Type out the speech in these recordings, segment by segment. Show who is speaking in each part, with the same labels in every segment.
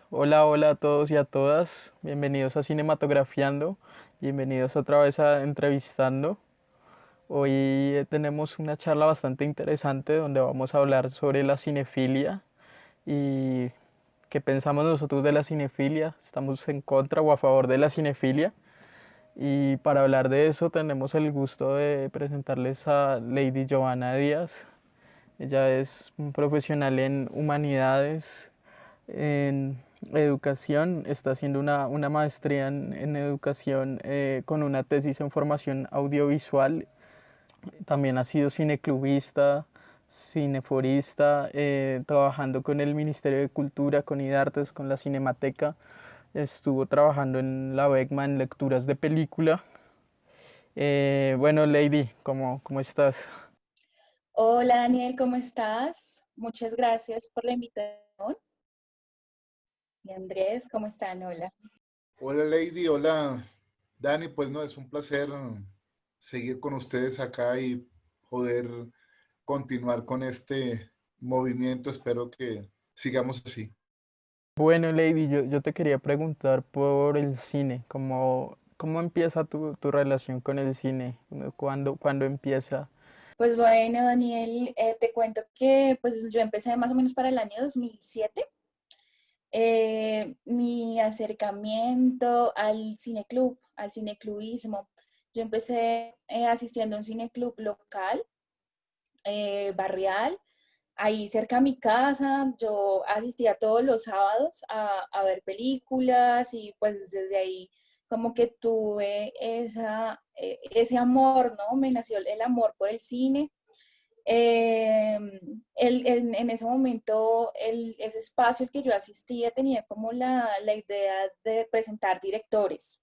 Speaker 1: Hola, hola a todos y a todas. Bienvenidos a Cinematografiando. Bienvenidos otra vez a Entrevistando. Hoy tenemos una charla bastante interesante donde vamos a hablar sobre la cinefilia y qué pensamos nosotros de la cinefilia. ¿Estamos en contra o a favor de la cinefilia? Y para hablar de eso tenemos el gusto de presentarles a Lady Giovanna Díaz. Ella es un profesional en humanidades, en educación, está haciendo una maestría en educación con una tesis en formación audiovisual. También ha sido cineclubista, cineforista, trabajando con el Ministerio de Cultura, con IDARTES, con la Cinemateca. Estuvo trabajando en la Beckman en lecturas de película. Bueno, Lady, ¿cómo estás?
Speaker 2: Hola Daniel, ¿cómo estás? Muchas gracias por la invitación. Y Andrés, ¿cómo están? Hola.
Speaker 3: Hola Lady, hola Dani, pues no, es un placer seguir con ustedes acá y poder continuar con este movimiento. Espero que sigamos así.
Speaker 1: Bueno, Lady, yo te quería preguntar por el cine, ¿cómo empieza tu relación con el cine? ¿Cuándo empieza?
Speaker 2: Pues bueno, Daniel, te cuento que pues yo empecé más o menos para el año 2007. Mi acercamiento al cineclub, al cineclubismo. Yo empecé asistiendo a un cineclub local, barrial, ahí cerca a mi casa. Yo asistía todos los sábados a ver películas y pues desde ahí como que tuve ese amor, ¿no? Me nació el amor por el cine. Eh, en ese momento, ese espacio al que yo asistía tenía como la idea de presentar directores.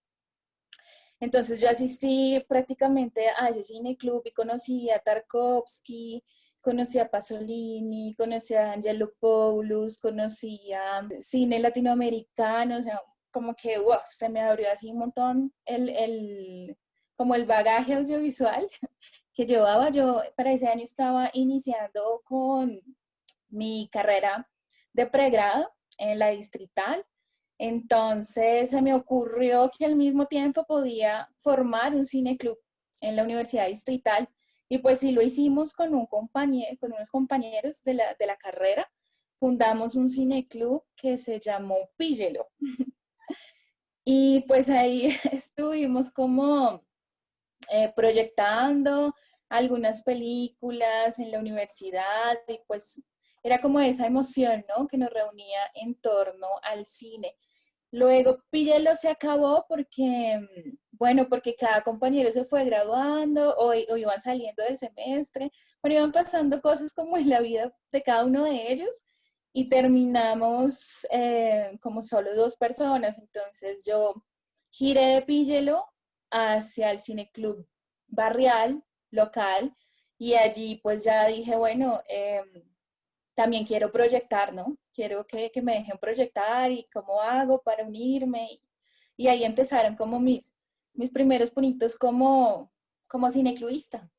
Speaker 2: Entonces yo asistí prácticamente a ese cine club y conocí a Tarkovsky, conocí a Pasolini, conocí a Angelo Paulus, conocí a cine latinoamericano, o sea, como que uf, se me abrió así un montón como el bagaje audiovisual que llevaba. Yo para ese año estaba iniciando con mi carrera de pregrado en la distrital. Entonces se me ocurrió que al mismo tiempo podía formar un cineclub en la Universidad Distrital y pues sí lo hicimos con con unos compañeros de la carrera. Fundamos un cineclub que se llamó Píllelo y pues ahí estuvimos como proyectando algunas películas en la universidad y pues era como esa emoción, ¿no? Que nos reunía en torno al cine. Luego Píllelo se acabó porque, bueno, porque cada compañero se fue graduando o iban saliendo del semestre, bueno, iban pasando cosas como en la vida de cada uno de ellos y terminamos como solo dos personas. Entonces yo giré de Píllelo hacia el cineclub barrial, local, y allí pues ya dije, bueno, también quiero proyectar, ¿no? Quiero que me dejen proyectar y cómo hago para unirme. Y ahí empezaron como mis primeros pinitos como cineclubista.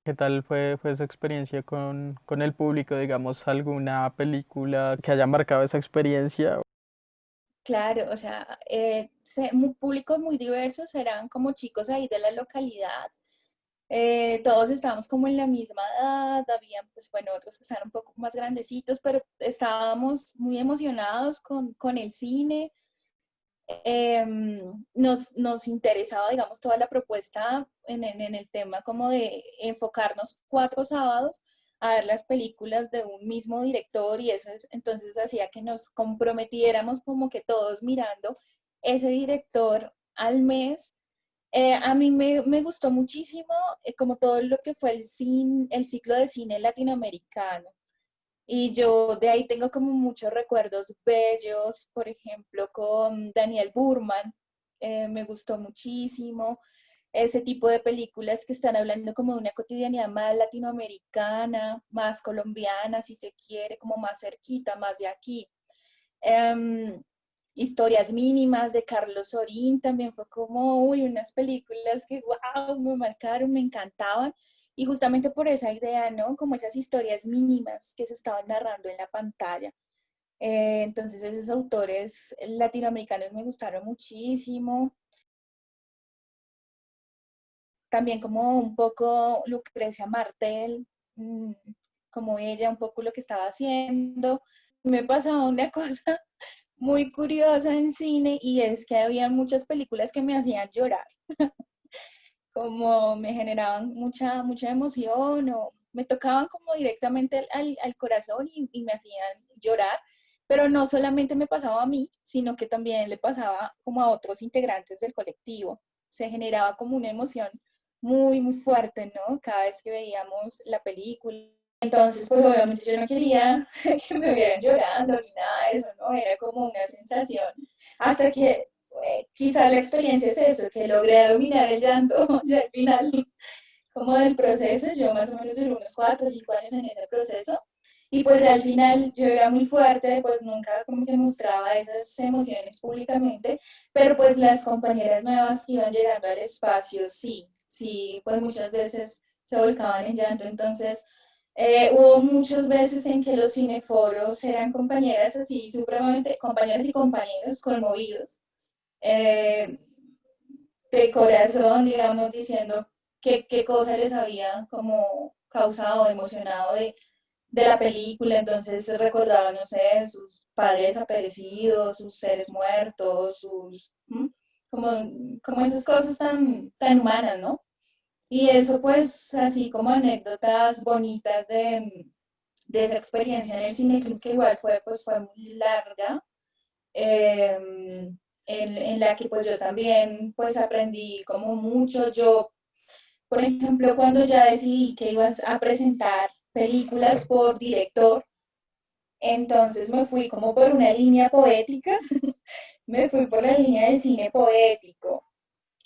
Speaker 1: ¿Qué tal fue esa experiencia con el público? Digamos, alguna película que haya marcado esa experiencia.
Speaker 2: Claro, o sea, públicos muy diversos, eran como chicos ahí de la localidad. Todos estábamos como en la misma edad, habían, pues bueno, otros que estaban un poco más grandecitos, pero estábamos muy emocionados con el cine. Nos interesaba, digamos, toda la propuesta en el tema como de enfocarnos cuatro sábados a ver las películas de un mismo director y eso entonces hacía que nos comprometiéramos como que todos mirando ese director al mes. A mí me gustó muchísimo como todo lo que fue el ciclo de cine latinoamericano. Y yo de ahí tengo como muchos recuerdos bellos, por ejemplo, con Daniel Burman. Me gustó muchísimo ese tipo de películas que están hablando como de una cotidianidad más latinoamericana, más colombiana, si se quiere, como más cerquita, más de aquí. Em, Historias mínimas de Carlos Orín también fue como, uy, unas películas que, wow, me marcaron, me encantaban. Y justamente por esa idea, ¿no? Como esas historias mínimas que se estaban narrando en la pantalla. Entonces esos autores latinoamericanos me gustaron muchísimo. También como un poco Lucrecia Martel, como ella, un poco lo que estaba haciendo. Me pasaba una cosa muy curiosa en cine y es que había muchas películas que me hacían llorar, como me generaban mucha emoción o me tocaban como directamente al corazón y me hacían llorar, pero no solamente me pasaba a mí, sino que también le pasaba como a otros integrantes del colectivo. Se generaba como una emoción muy fuerte, ¿no? Cada vez que veíamos la película. Entonces, pues obviamente yo no quería que me vieran llorando ni nada de eso, ¿no? Era como una sensación. Hasta que quizá la experiencia es eso, que logré dominar el llanto ya al final como del proceso, yo más o menos duré unos 4 o 5 años en ese proceso, y pues ya al final yo era muy fuerte, pues nunca como que mostraba esas emociones públicamente, pero pues las compañeras nuevas que iban llegando al espacio, sí, pues muchas veces se volcaban en llanto, entonces hubo muchas veces en que los cineforos eran compañeras así supremamente, compañeras y compañeros conmovidos, eh, de corazón, digamos, diciendo qué cosa les había como causado, emocionado de la película. Entonces recordaba, no sé, sus padres desaparecidos, sus seres muertos, como, como esas cosas tan humanas, ¿no? Y eso pues así como anécdotas bonitas de esa experiencia en el cineclub, que igual fue muy larga, en la que pues yo también pues aprendí como mucho. Yo, por ejemplo, cuando ya decidí que ibas a presentar películas por director, entonces me fui como por una línea poética, me fui por la línea del cine poético.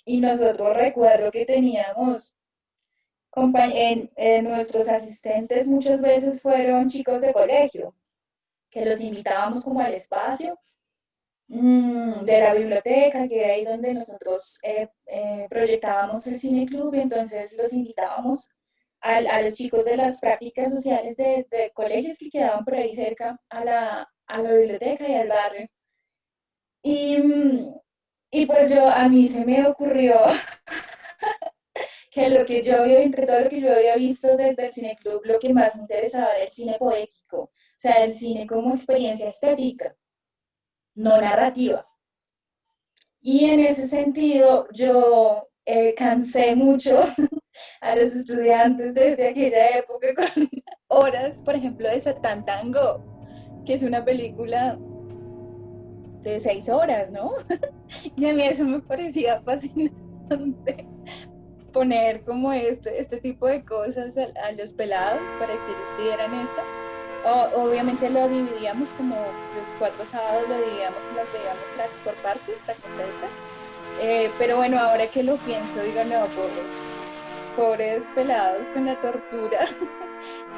Speaker 2: Y nosotros recuerdo que teníamos nuestros asistentes muchas veces fueron chicos de colegio, que los invitábamos como al espacio de la biblioteca, que era ahí donde nosotros proyectábamos el cine club, y entonces los invitábamos a los chicos de las prácticas sociales de colegios que quedaban por ahí cerca a la biblioteca y al barrio. Y, y pues a mí se me ocurrió que lo que yo había, entre todo lo que yo había visto desde el cine club, lo que más me interesaba era el cine poético, o sea, el cine como experiencia estética, no narrativa. Y en ese sentido, yo cansé mucho a los estudiantes desde aquella época con horas, por ejemplo, de Satán Tango, que es una película de 6 horas, ¿no? Y a mí eso me parecía fascinante, poner como este tipo de cosas a los pelados para que ellos vieran esto. Obviamente lo dividíamos como los 4 sábados, lo dividíamos y las veíamos por partes, fragmentaditas. Pero bueno, ahora que lo pienso, digo, no, pobres pelados con la tortura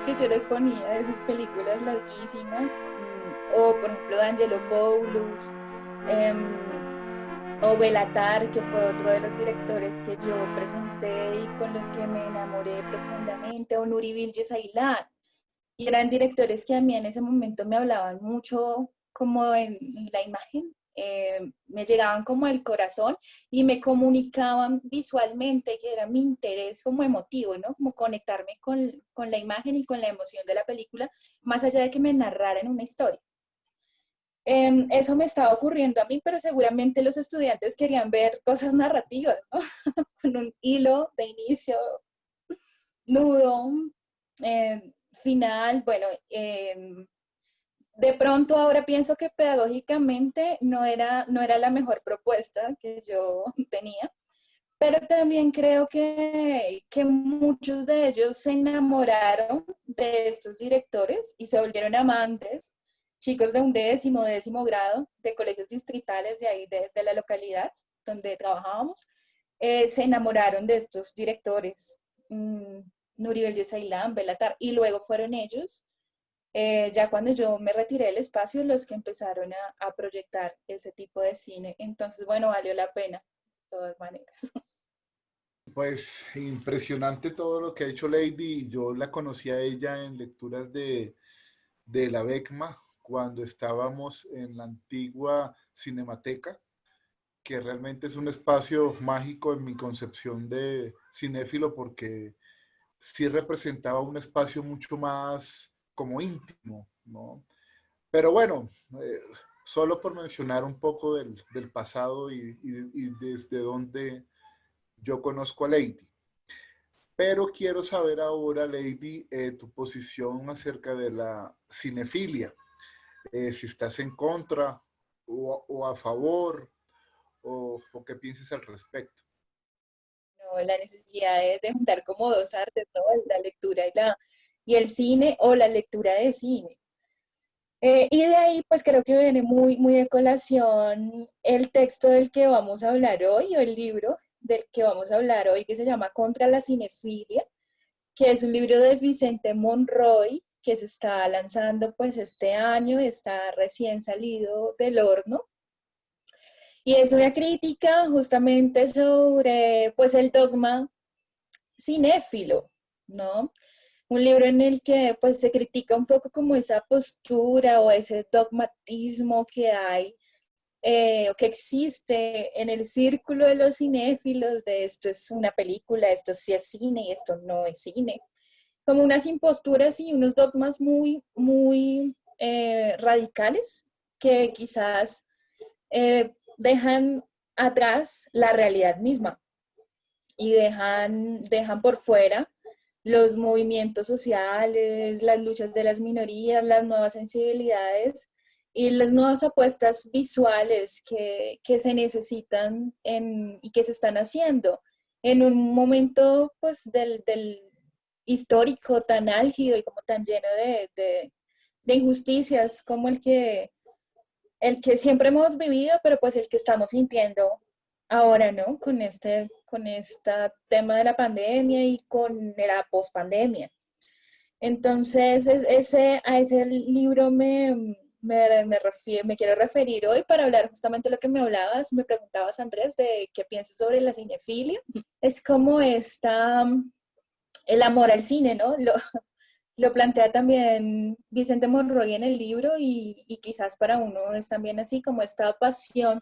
Speaker 2: que yo les ponía de esas películas larguísimas. O por ejemplo, D'Angelo Paulus, o Belatar, que fue otro de los directores que yo presenté y con los que me enamoré profundamente, o Nuri Bilge Ceylan. Y eran directores que a mí en ese momento me hablaban mucho como en la imagen, me llegaban como al corazón y me comunicaban visualmente, que era mi interés como emotivo, ¿no? Como conectarme con la imagen y con la emoción de la película, más allá de que me narraran una historia. Eso me estaba ocurriendo a mí, pero seguramente los estudiantes querían ver cosas narrativas, ¿no? Con un hilo de inicio, nudo, final. Bueno, de pronto ahora pienso que pedagógicamente no era la mejor propuesta que yo tenía, pero también creo que muchos de ellos se enamoraron de estos directores y se volvieron amantes, chicos de un décimo grado, de colegios distritales de ahí, de la localidad donde trabajábamos, se enamoraron de estos directores, Nuriel Yesailán, Belatar, y luego fueron ellos, ya cuando yo me retiré del espacio, los que empezaron a proyectar ese tipo de cine. Entonces, bueno, valió la pena, de todas maneras.
Speaker 3: Pues impresionante todo lo que ha hecho Lady. Yo la conocí a ella en lecturas de la BECMA, cuando estábamos en la antigua Cinemateca, que realmente es un espacio mágico en mi concepción de cinéfilo porque sí representaba un espacio mucho más como íntimo, ¿no? Pero bueno, solo por mencionar un poco del pasado y desde donde yo conozco a Lady. Pero quiero saber ahora, Lady, tu posición acerca de la cinefilia. Si estás en contra o a favor o qué piensas al respecto.
Speaker 2: ¿No? La necesidad de juntar como dos artes, ¿no? La lectura y el cine o la lectura de cine. Y de ahí, pues creo que viene muy de colación el texto del que vamos a hablar hoy, o el libro del que vamos a hablar hoy, que se llama Contra la cinefilia, que es un libro de Vicente Monroy, que se está lanzando pues este año, está recién salido del horno. Y es una crítica justamente sobre pues el dogma cinéfilo, ¿no? Un libro en el que pues se critica un poco como esa postura o ese dogmatismo que hay o que existe en el círculo de los cinéfilos, de esto es una película, esto sí es cine y esto no es cine, como unas imposturas y unos dogmas muy radicales que quizás dejan atrás la realidad misma y dejan por fuera los movimientos sociales, las luchas de las minorías, las nuevas sensibilidades y las nuevas apuestas visuales que se necesitan y que se están haciendo en un momento pues del histórico tan álgido y como tan lleno de injusticias como el que siempre hemos vivido, pero pues el que estamos sintiendo ahora, ¿no? Con este tema de la pandemia y con la pospandemia. Entonces, a ese libro me quiero referir hoy para hablar justamente de lo que me hablabas, me preguntabas, Andrés, de qué piensas sobre la cinefilia. Es como el amor al cine, ¿no? Lo plantea también Vicente Monroy en el libro y quizás para uno es también así como esta pasión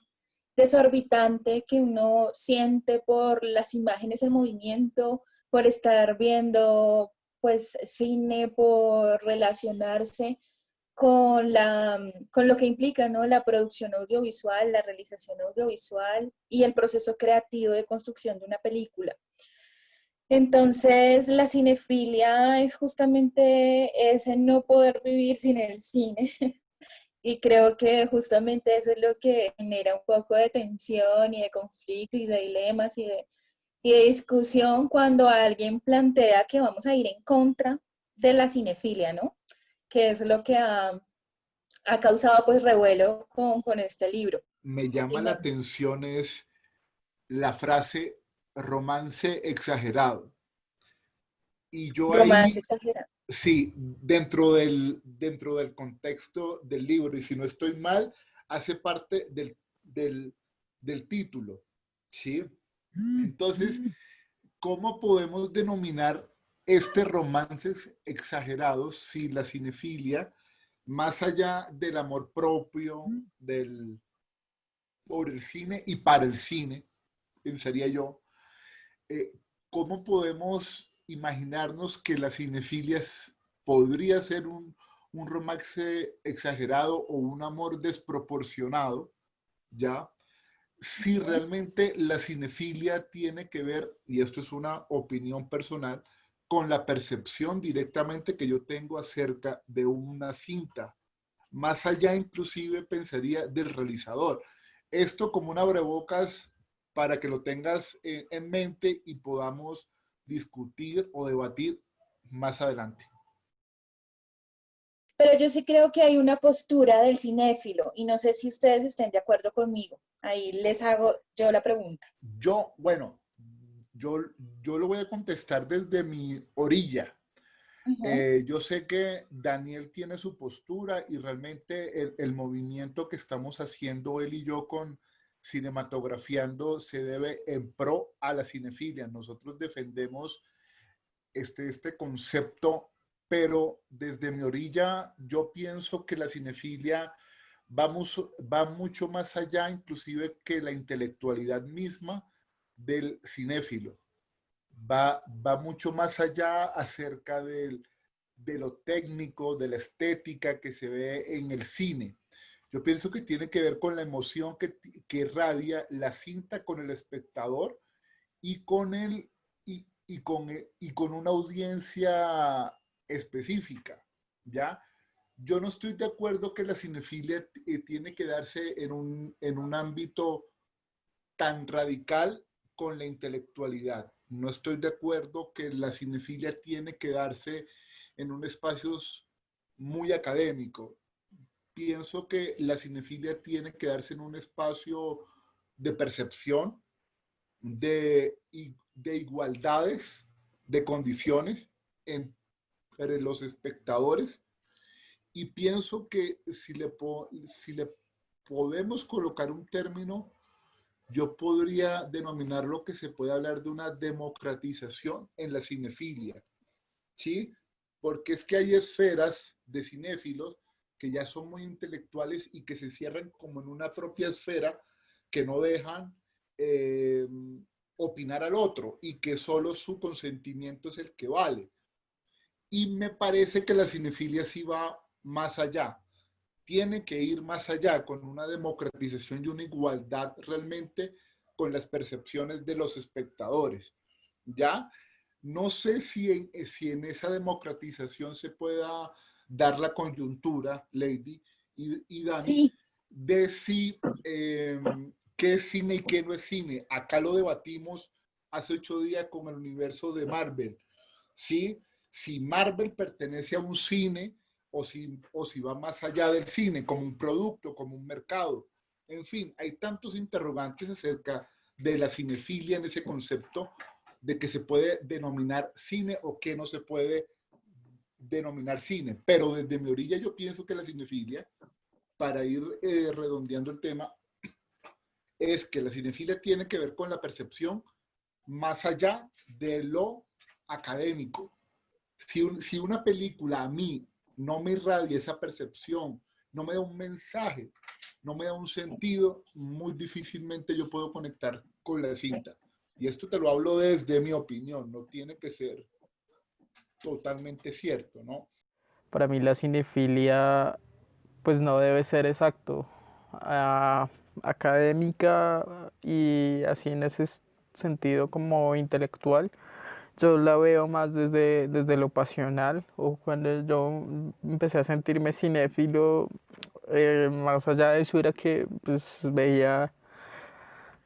Speaker 2: desorbitante que uno siente por las imágenes en movimiento, por estar viendo pues cine, por relacionarse con lo que implica, ¿no? La producción audiovisual, la realización audiovisual y el proceso creativo de construcción de una película. Entonces, la cinefilia es justamente ese no poder vivir sin el cine. Y creo que justamente eso es lo que genera un poco de tensión y de conflicto y de dilemas y de discusión cuando alguien plantea que vamos a ir en contra de la cinefilia, ¿no? Que es lo que ha causado pues revuelo con este libro.
Speaker 3: Me llama la
Speaker 2: Dime,
Speaker 3: atención es la frase romance exagerado. Y yo
Speaker 2: romance
Speaker 3: ahí,
Speaker 2: exagerado.
Speaker 3: sí, dentro del contexto del libro, y si no estoy mal, hace parte del título, ¿sí? Entonces, ¿cómo podemos denominar este romance exagerado si la cinefilia, más allá del amor propio, por el cine y para el cine, pensaría yo, eh, ¿cómo podemos imaginarnos que la cinefilia podría ser un romance exagerado o un amor desproporcionado, ya? Si realmente la cinefilia tiene que ver, y esto es una opinión personal, con la percepción directamente que yo tengo acerca de una cinta, más allá inclusive pensaría del realizador. Esto como un abrebocas para que lo tengas en mente y podamos discutir o debatir más adelante.
Speaker 2: Pero yo sí creo que hay una postura del cinéfilo y no sé si ustedes estén de acuerdo conmigo. Ahí les hago yo la pregunta.
Speaker 3: Bueno, yo, yo lo voy a contestar desde mi orilla.
Speaker 2: Ujú.
Speaker 3: Yo sé que Daniel tiene su postura y realmente el movimiento que estamos haciendo él y yo con Cinematografiando se debe en pro a la cinefilia. Nosotros defendemos este concepto pero desde mi orilla yo pienso que la cinefilia va mucho más allá, inclusive que la intelectualidad misma del cinéfilo. Va mucho más allá acerca de lo técnico, de la estética que se ve en el cine. Yo pienso que tiene que ver con la emoción que irradia la cinta con el espectador y con, el, y con una audiencia específica, ¿ya? Yo no estoy de acuerdo que la cinefilia tiene que darse en un ámbito tan radical con la intelectualidad. No estoy de acuerdo que la cinefilia tiene que darse en un espacio muy académico. Pienso que la cinefilia tiene que darse en un espacio de percepción, de igualdades, de condiciones entre los espectadores. Y pienso que si le podemos colocar un término, yo podría denominar lo que se puede hablar de una democratización en la cinefilia, ¿sí? Porque es que hay esferas de cinéfilos que ya son muy intelectuales y que se cierran como en una propia esfera que no dejan eh, opinar al otro y que solo su consentimiento es el que vale. Y me parece que la cinefilia sí va más allá, tiene que ir más allá con una democratización y una igualdad realmente con las percepciones de los espectadores. ¿Ya? No sé si en esa democratización se pueda dar la coyuntura, Lady y Dani,
Speaker 2: Sí,
Speaker 3: de si qué es cine y qué no es cine. Acá lo debatimos hace 8 días con el universo de Marvel. ¿Sí? Si Marvel pertenece a un cine o si va más allá del cine, como un producto, como un mercado. En fin, hay tantos interrogantes acerca de la cinefilia en ese concepto de que se puede denominar cine o que no se puede denominar cine. Pero desde mi orilla yo pienso que la cinefilia, para ir redondeando el tema, es que la cinefilia tiene que ver con la percepción más allá de lo académico. Si una película a mí no me irradia esa percepción, no me da un mensaje, no me da un sentido, muy difícilmente yo puedo conectar con la cinta. Y esto te lo hablo desde mi opinión, no tiene que ser totalmente cierto, ¿no?
Speaker 1: Para mí la cinefilia pues no debe ser exacto, académica y así en ese sentido como intelectual. Yo la veo más desde lo pasional o cuando yo empecé a sentirme cinéfilo, más allá de eso era que pues veía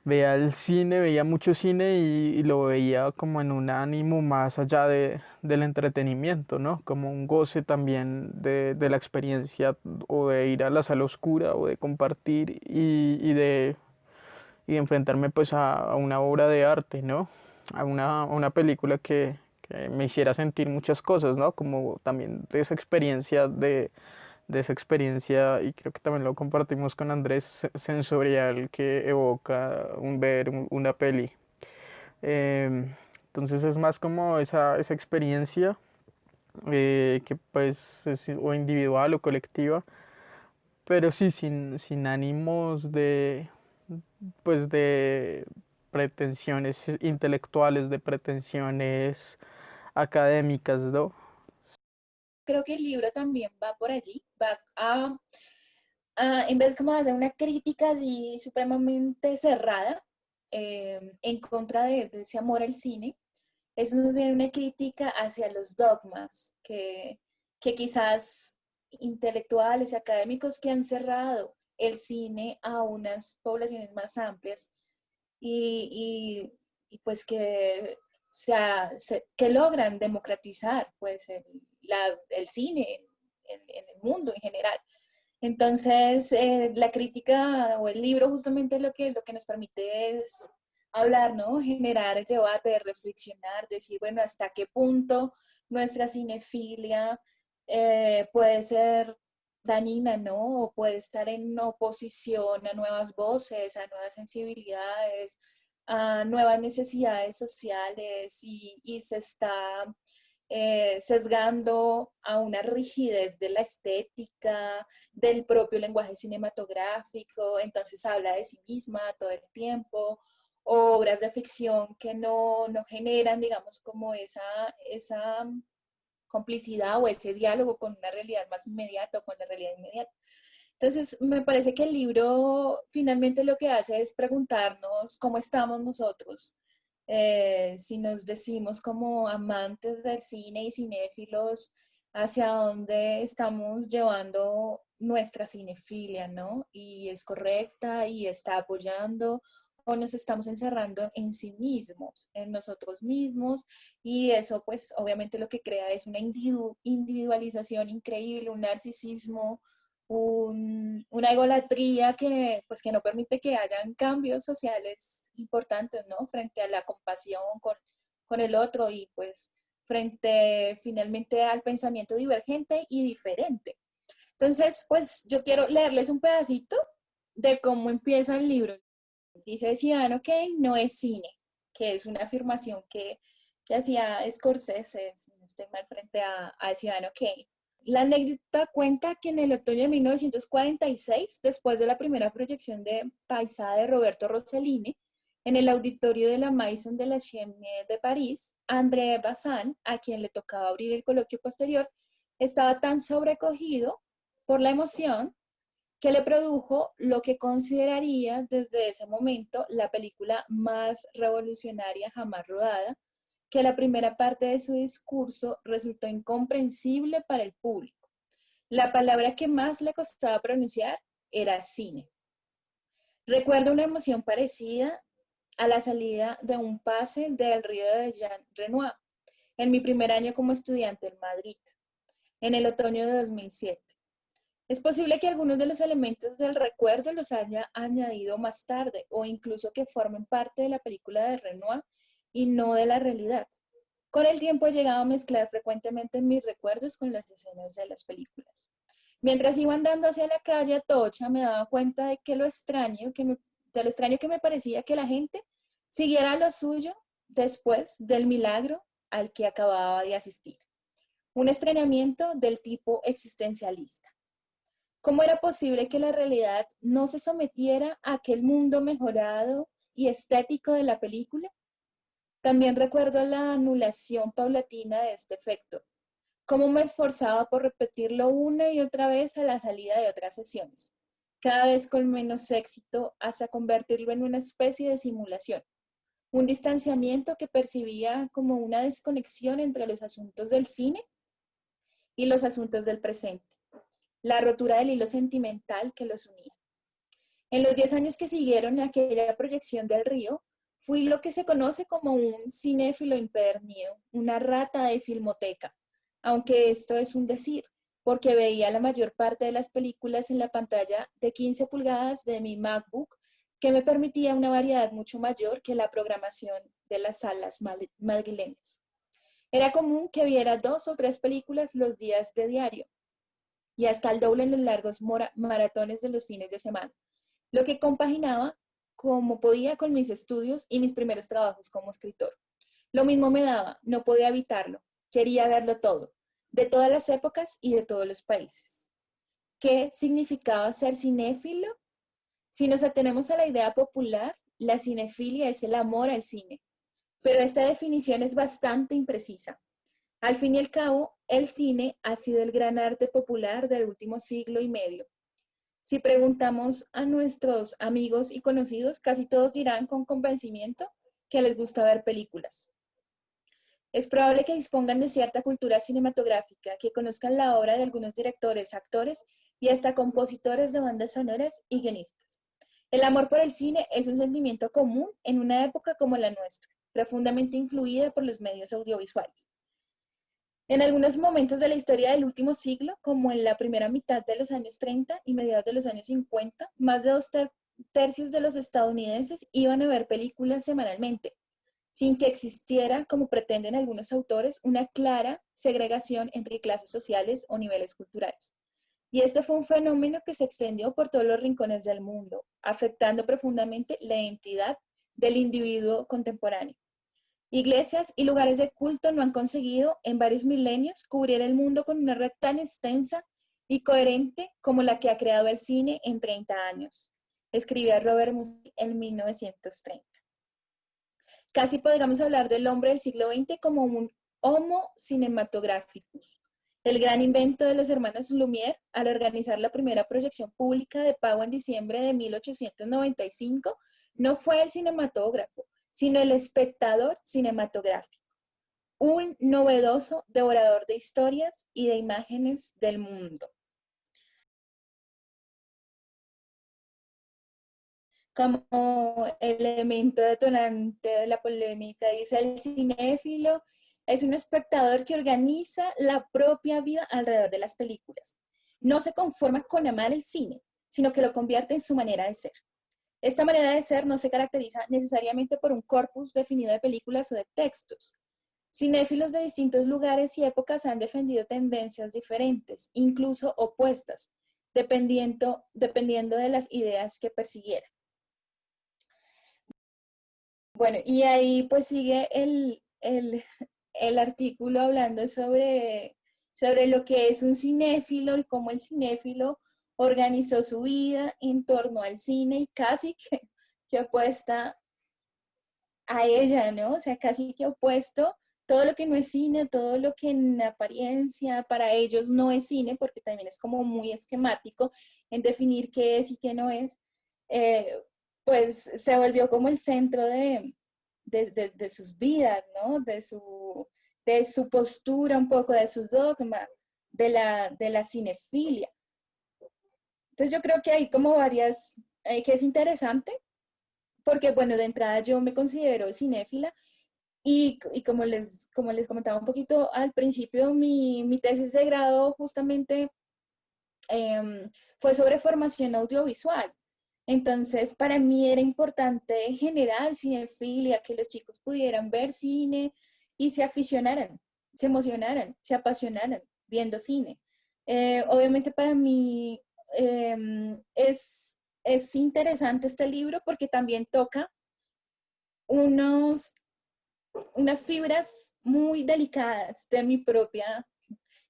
Speaker 1: el cine, veía mucho cine y lo veía como en un ánimo más allá del entretenimiento, ¿no? Como un goce también de la experiencia o de ir a la sala oscura o de compartir y de enfrentarme pues a una obra de arte, ¿no? A una película que me hiciera sentir muchas cosas, ¿no? Como también de esa experiencia, y creo que también lo compartimos con Andrés, sensorial que evoca ver una peli. Entonces es más como esa experiencia que pues es o individual o colectiva, pero sí sin ánimos pues de pretensiones intelectuales, de pretensiones académicas, ¿no?
Speaker 2: creo que el libro también va por allí, va en vez como de hacer una crítica así supremamente cerrada en contra de ese amor al cine, es más bien una crítica hacia los dogmas que quizás intelectuales y académicos que han cerrado el cine a unas poblaciones más amplias y pues que logran democratizar pues el cine en el mundo en general. Entonces, la crítica o el libro justamente lo que nos permite es hablar, ¿no? Generar el debate, reflexionar, decir, bueno, hasta qué punto nuestra cinefilia puede ser dañina, ¿no? O puede estar en oposición a nuevas voces, a nuevas sensibilidades, a nuevas necesidades sociales y se está sesgando a una rigidez de la estética, del propio lenguaje cinematográfico, entonces habla de sí misma todo el tiempo, o obras de ficción que no generan, digamos, como esa complicidad o ese diálogo con una realidad más inmediata o con la realidad inmediata. Entonces, me parece que el libro finalmente lo que hace es preguntarnos cómo estamos nosotros, si nos decimos como amantes del cine y cinéfilos, hacia dónde estamos llevando nuestra cinefilia, ¿no? Y es correcta y está apoyando o nos estamos encerrando en sí mismos, en nosotros mismos, y eso pues obviamente lo que crea es una individualización increíble, un narcisismo, una egolatría que, pues, que no permite que hayan cambios sociales importantes, ¿no? Frente a la compasión con el otro y pues frente finalmente al pensamiento divergente y diferente. Entonces, pues yo quiero leerles un pedacito de cómo empieza el libro. Dice, Ciudadano Kane no es cine, que es una afirmación que hacía Scorsese, si no estoy mal, frente a Ciudadano Kane. La anécdota cuenta que en el otoño de 1946, después de la primera proyección de Paisá de Roberto Rossellini, en el auditorio de la Maison de la Chaumière de París, André Bazin, a quien le tocaba abrir el coloquio posterior, estaba tan sobrecogido por la emoción que le produjo lo que consideraría desde ese momento la película más revolucionaria jamás rodada, que la primera parte de su discurso resultó incomprensible para el público. La palabra que más le costaba pronunciar era cine. Recuerdo una emoción parecida a la salida de un pase del río de Jean Renoir en mi primer año como estudiante en Madrid, en el otoño de 2007. Es posible que algunos de los elementos del recuerdo los haya añadido más tarde o incluso que formen parte de la película de Renoir y no de la realidad. Con el tiempo he llegado a mezclar frecuentemente mis recuerdos con las escenas de las películas. Mientras iba andando hacia la calle Atocha, me daba cuenta de lo extraño que me parecía que la gente siguiera lo suyo después del milagro al que acababa de asistir. Un extrañamiento del tipo existencialista. ¿Cómo era posible que la realidad no se sometiera a aquel mundo mejorado y estético de la película? También recuerdo la anulación paulatina de este efecto, cómo me esforzaba por repetirlo una y otra vez a la salida de otras sesiones, cada vez con menos éxito hasta convertirlo en una especie de simulación, un distanciamiento que percibía como una desconexión entre los asuntos del cine y los asuntos del presente, la rotura del hilo sentimental que los unía. En los 10 años que siguieron aquella proyección del río, fui lo que se conoce como un cinéfilo empedernido, una rata de filmoteca, aunque esto es un decir, porque veía la mayor parte de las películas en la pantalla de 15 pulgadas de mi MacBook, que me permitía una variedad mucho mayor que la programación de las salas madrileñas. Era común que viera 2 o 3 películas los días de diario, y hasta el doble en los largos maratones de los fines de semana, lo que compaginaba como podía con mis estudios y mis primeros trabajos como escritor. Lo mismo me daba, no podía evitarlo, quería verlo todo, de todas las épocas y de todos los países. ¿Qué significaba ser cinéfilo? Si nos atenemos a la idea popular, la cinefilia es el amor al cine, pero esta definición es bastante imprecisa. Al fin y al cabo, el cine ha sido el gran arte popular del último siglo y medio. Si preguntamos a nuestros amigos y conocidos, casi todos dirán con convencimiento que les gusta ver películas. Es probable que dispongan de cierta cultura cinematográfica, que conozcan la obra de algunos directores, actores y hasta compositores de bandas sonoras y guionistas. El amor por el cine es un sentimiento común en una época como la nuestra, profundamente influida por los medios audiovisuales. En algunos momentos de la historia del último siglo, como en la primera mitad de los años 30 y mediados de los años 50, más de 2 tercios de los estadounidenses iban a ver películas semanalmente, sin que existiera, como pretenden algunos autores, una clara segregación entre clases sociales o niveles culturales. Y este fue un fenómeno que se extendió por todos los rincones del mundo, afectando profundamente la identidad del individuo contemporáneo. Iglesias y lugares de culto no han conseguido en varios milenios cubrir el mundo con una red tan extensa y coherente como la que ha creado el cine en 30 años, escribía Robert Musil en 1930. Casi podríamos hablar del hombre del siglo XX como un homo cinematographicus, el gran invento de los hermanos Lumière al organizar la primera proyección pública de pago en diciembre de 1895 no fue el cinematógrafo, sino el espectador cinematográfico, un novedoso devorador de historias y de imágenes del mundo. Como elemento detonante de la polémica, dice el cinéfilo, es un espectador que organiza la propia vida alrededor de las películas. No se conforma con amar el cine, sino que lo convierte en su manera de ser. Esta manera de ser no se caracteriza necesariamente por un corpus definido de películas o de textos. Cinéfilos de distintos lugares y épocas han defendido tendencias diferentes, incluso opuestas, dependiendo de las ideas que persiguieran. Bueno, y ahí pues sigue el artículo hablando sobre lo que es un cinéfilo y cómo el cinéfilo organizó su vida en torno al cine y casi que opuesta a ella, ¿no? O sea, casi que opuesto todo lo que no es cine, todo lo que en apariencia para ellos no es cine, porque también es como muy esquemático en definir qué es y qué no es, eh, pues se volvió como el centro de sus vidas, ¿no? De su postura, un poco de su dogma, de la cinefilia. Entonces yo creo que hay como varias, que es interesante, porque bueno, de entrada yo me considero cinéfila y como les comentaba un poquito al principio, mi tesis de grado justamente fue sobre formación audiovisual. Entonces, para mí era importante generar cinefilia, que los chicos pudieran ver cine y se aficionaran, se emocionaran, se apasionaran viendo cine. Obviamente para mí es interesante este libro porque también toca unos, unas fibras muy delicadas de mi propia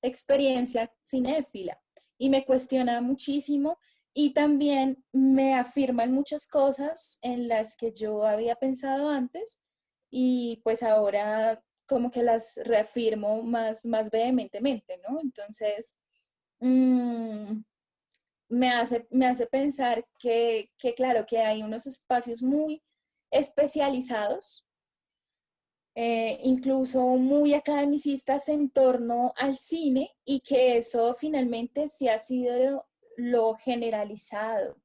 Speaker 2: experiencia cinéfila y me cuestiona muchísimo y también me afirman muchas cosas en las que yo había pensado antes y pues ahora como que las reafirmo más vehementemente, ¿no? Entonces, mmm, me hace pensar claro, que hay unos espacios muy especializados, incluso muy academicistas en torno al cine y que eso finalmente sí ha sido lo generalizado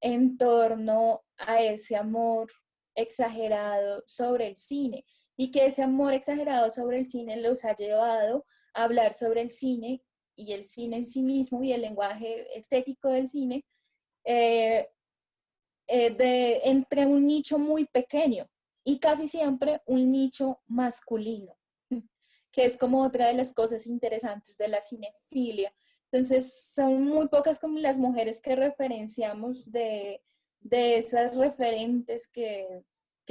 Speaker 2: en torno a ese amor exagerado sobre el cine y que ese amor exagerado sobre el cine los ha llevado a hablar sobre el cine y el cine en sí mismo y el lenguaje estético del cine eh, entre un nicho muy pequeño y casi siempre un nicho masculino, que es como otra de las cosas interesantes de la cinefilia. Entonces, son muy pocas como las mujeres que referenciamos de esas referentes que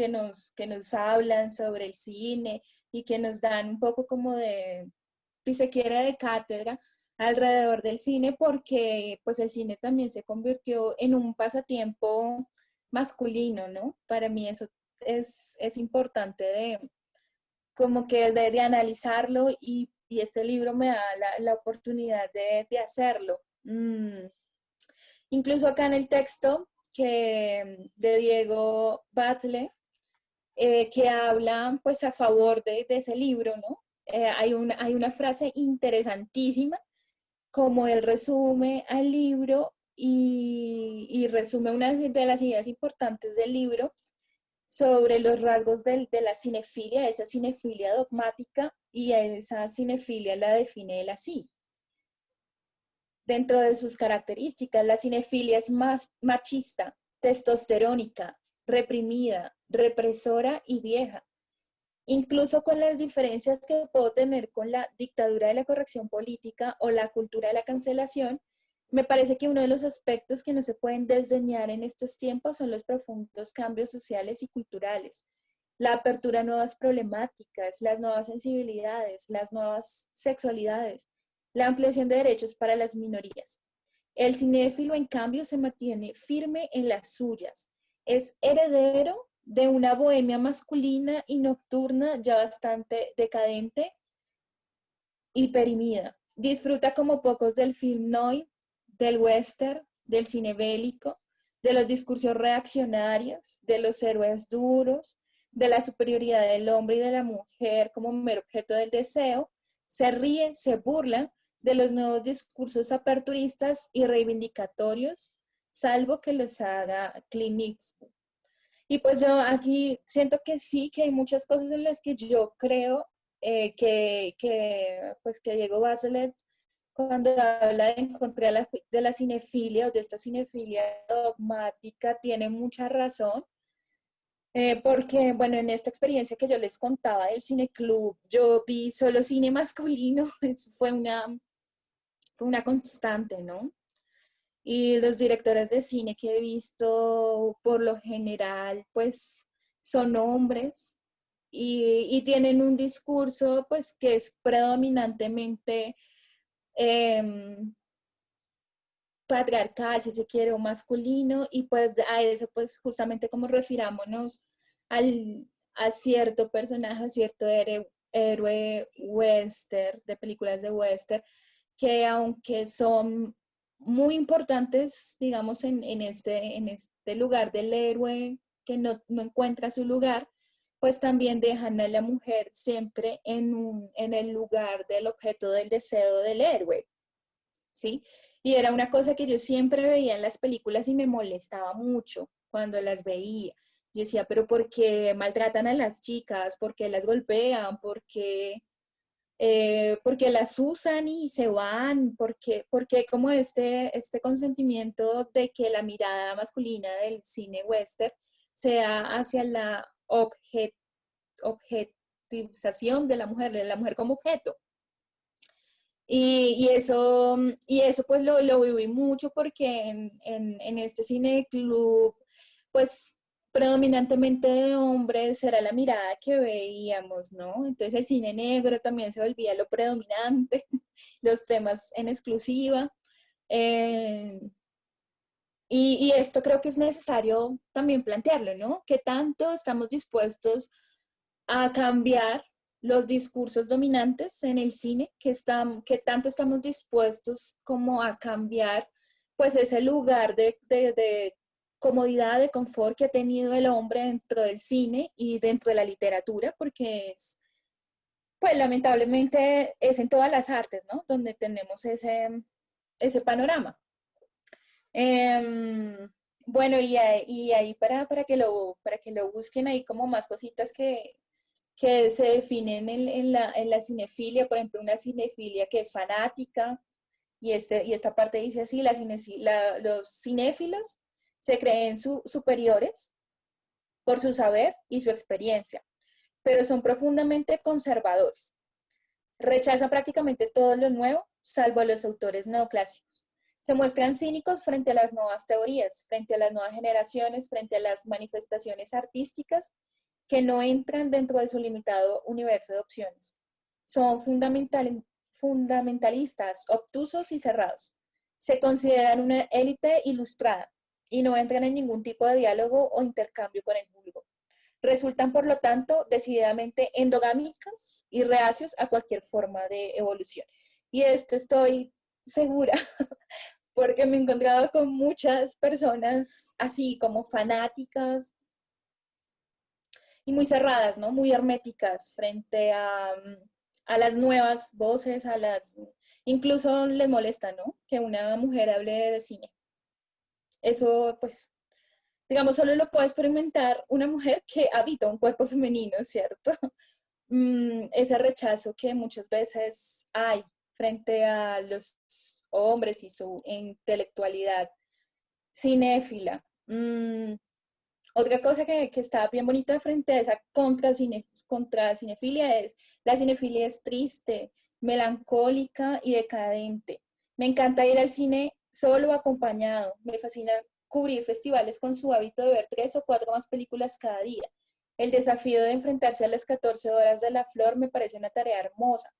Speaker 2: nos hablan sobre el cine y que nos dan un poco como de, si se quiere, de cátedra alrededor del cine, porque pues el cine también se convirtió en un pasatiempo masculino, ¿no? Para mí eso es importante de como que de analizarlo y este libro me da la oportunidad de hacerlo. Incluso acá en el texto de Diego Batle, que habla pues a favor de ese libro, ¿no? Hay una frase interesantísima, como él resume al libro y resume una de las ideas importantes del libro sobre los rasgos de la cinefilia, esa cinefilia dogmática, y a esa cinefilia la define él así. Dentro de sus características, la cinefilia es más machista, testosterónica, reprimida, represora y vieja. Incluso con las diferencias que puedo tener con la dictadura de la corrección política o la cultura de la cancelación, me parece que uno de los aspectos que no se pueden desdeñar en estos tiempos son los profundos cambios sociales y culturales la apertura a nuevas problemáticas, las nuevas sensibilidades, las nuevas sexualidades, la ampliación de derechos para las minorías. El cinéfilo, en cambio, se mantiene firme en las suyas. Es heredero de una bohemia masculina y nocturna ya bastante decadente y perimida. Disfruta como pocos del film noir, del western, del cine bélico, de los discursos reaccionarios, de los héroes duros, de la superioridad del hombre y de la mujer como mero objeto del deseo. Se ríe, se burla de los nuevos discursos aperturistas y reivindicatorios, salvo que los haga Clint Eastwood. Y pues yo aquí siento que sí, que hay muchas cosas en las que yo creo pues que Diego Bachelet, cuando habla de encontrar de la cinefilia o de esta cinefilia dogmática, tiene mucha razón. Porque, bueno, en esta experiencia que yo les contaba del cineclub, yo vi solo cine masculino, eso fue una constante, ¿no? Y los directores de cine que he visto, por lo general, pues son hombres y tienen un discurso, pues, que es predominantemente eh, patriarcal, si se quiere, o masculino, y pues a eso, pues, justamente como refirámonos a cierto personaje, a cierto héroe western, de películas de western, que aunque son muy importantes, digamos, en este lugar del héroe que no encuentra su lugar, pues también dejan a la mujer siempre en el lugar del objeto del deseo del héroe, ¿sí? Y era una cosa que yo siempre veía en las películas y me molestaba mucho cuando las veía. Yo decía, pero ¿por qué maltratan a las chicas? ¿Por qué las golpean? Porque las usan y se van, porque como este consentimiento de que la mirada masculina del cine western sea hacia la objetivización de la mujer como objeto. Y eso pues lo viví mucho porque en este cine club, pues predominantemente de hombres era la mirada que veíamos, ¿no? Entonces el cine negro también se volvía lo predominante, los temas en exclusiva. Eh, y esto creo que es necesario también plantearlo, ¿no? ¿Qué tanto estamos dispuestos a cambiar los discursos dominantes en el cine, que tanto estamos dispuestos como a cambiar pues ese lugar de comodidad, de confort que ha tenido el hombre dentro del cine y dentro de la literatura, porque es, pues lamentablemente es en todas las artes, ¿no? Donde tenemos ese panorama. Eh, bueno, y ahí para que lo busquen ahí como más cositas que se definen en la cinefilia, por ejemplo, una cinefilia que es fanática, y esta parte dice así, los cinéfilos se creen superiores por su saber y su experiencia, pero son profundamente conservadores. Rechazan prácticamente todo lo nuevo, salvo a los autores neoclásicos. Se muestran cínicos frente a las nuevas teorías, frente a las nuevas generaciones, frente a las manifestaciones artísticas que no entran dentro de su limitado universo de opciones. Son fundamentalistas, obtusos y cerrados. Se consideran una élite ilustrada y no entran en ningún tipo de diálogo o intercambio con el público. Resultan, por lo tanto, decididamente endogámicos y reacios a cualquier forma de evolución. Y de esto estoy segura, porque me he encontrado con muchas personas así como fanáticas y muy cerradas, ¿no? Muy herméticas frente a las nuevas voces, incluso les molesta, ¿no? Que una mujer hable de cine. Eso, pues, digamos, solo lo puede experimentar una mujer que habita un cuerpo femenino, ¿cierto? Ese rechazo que muchas veces hay frente a los hombres y su intelectualidad cinéfila. Otra cosa que está bien bonita frente a esa contra cinefilia es, la cinefilia es triste, melancólica y decadente. Me encanta ir al cine solo o acompañado. Me fascina cubrir festivales con su hábito de ver 3 o 4 más películas cada día. El desafío de enfrentarse a las 14 horas de la flor me parece una tarea hermosa.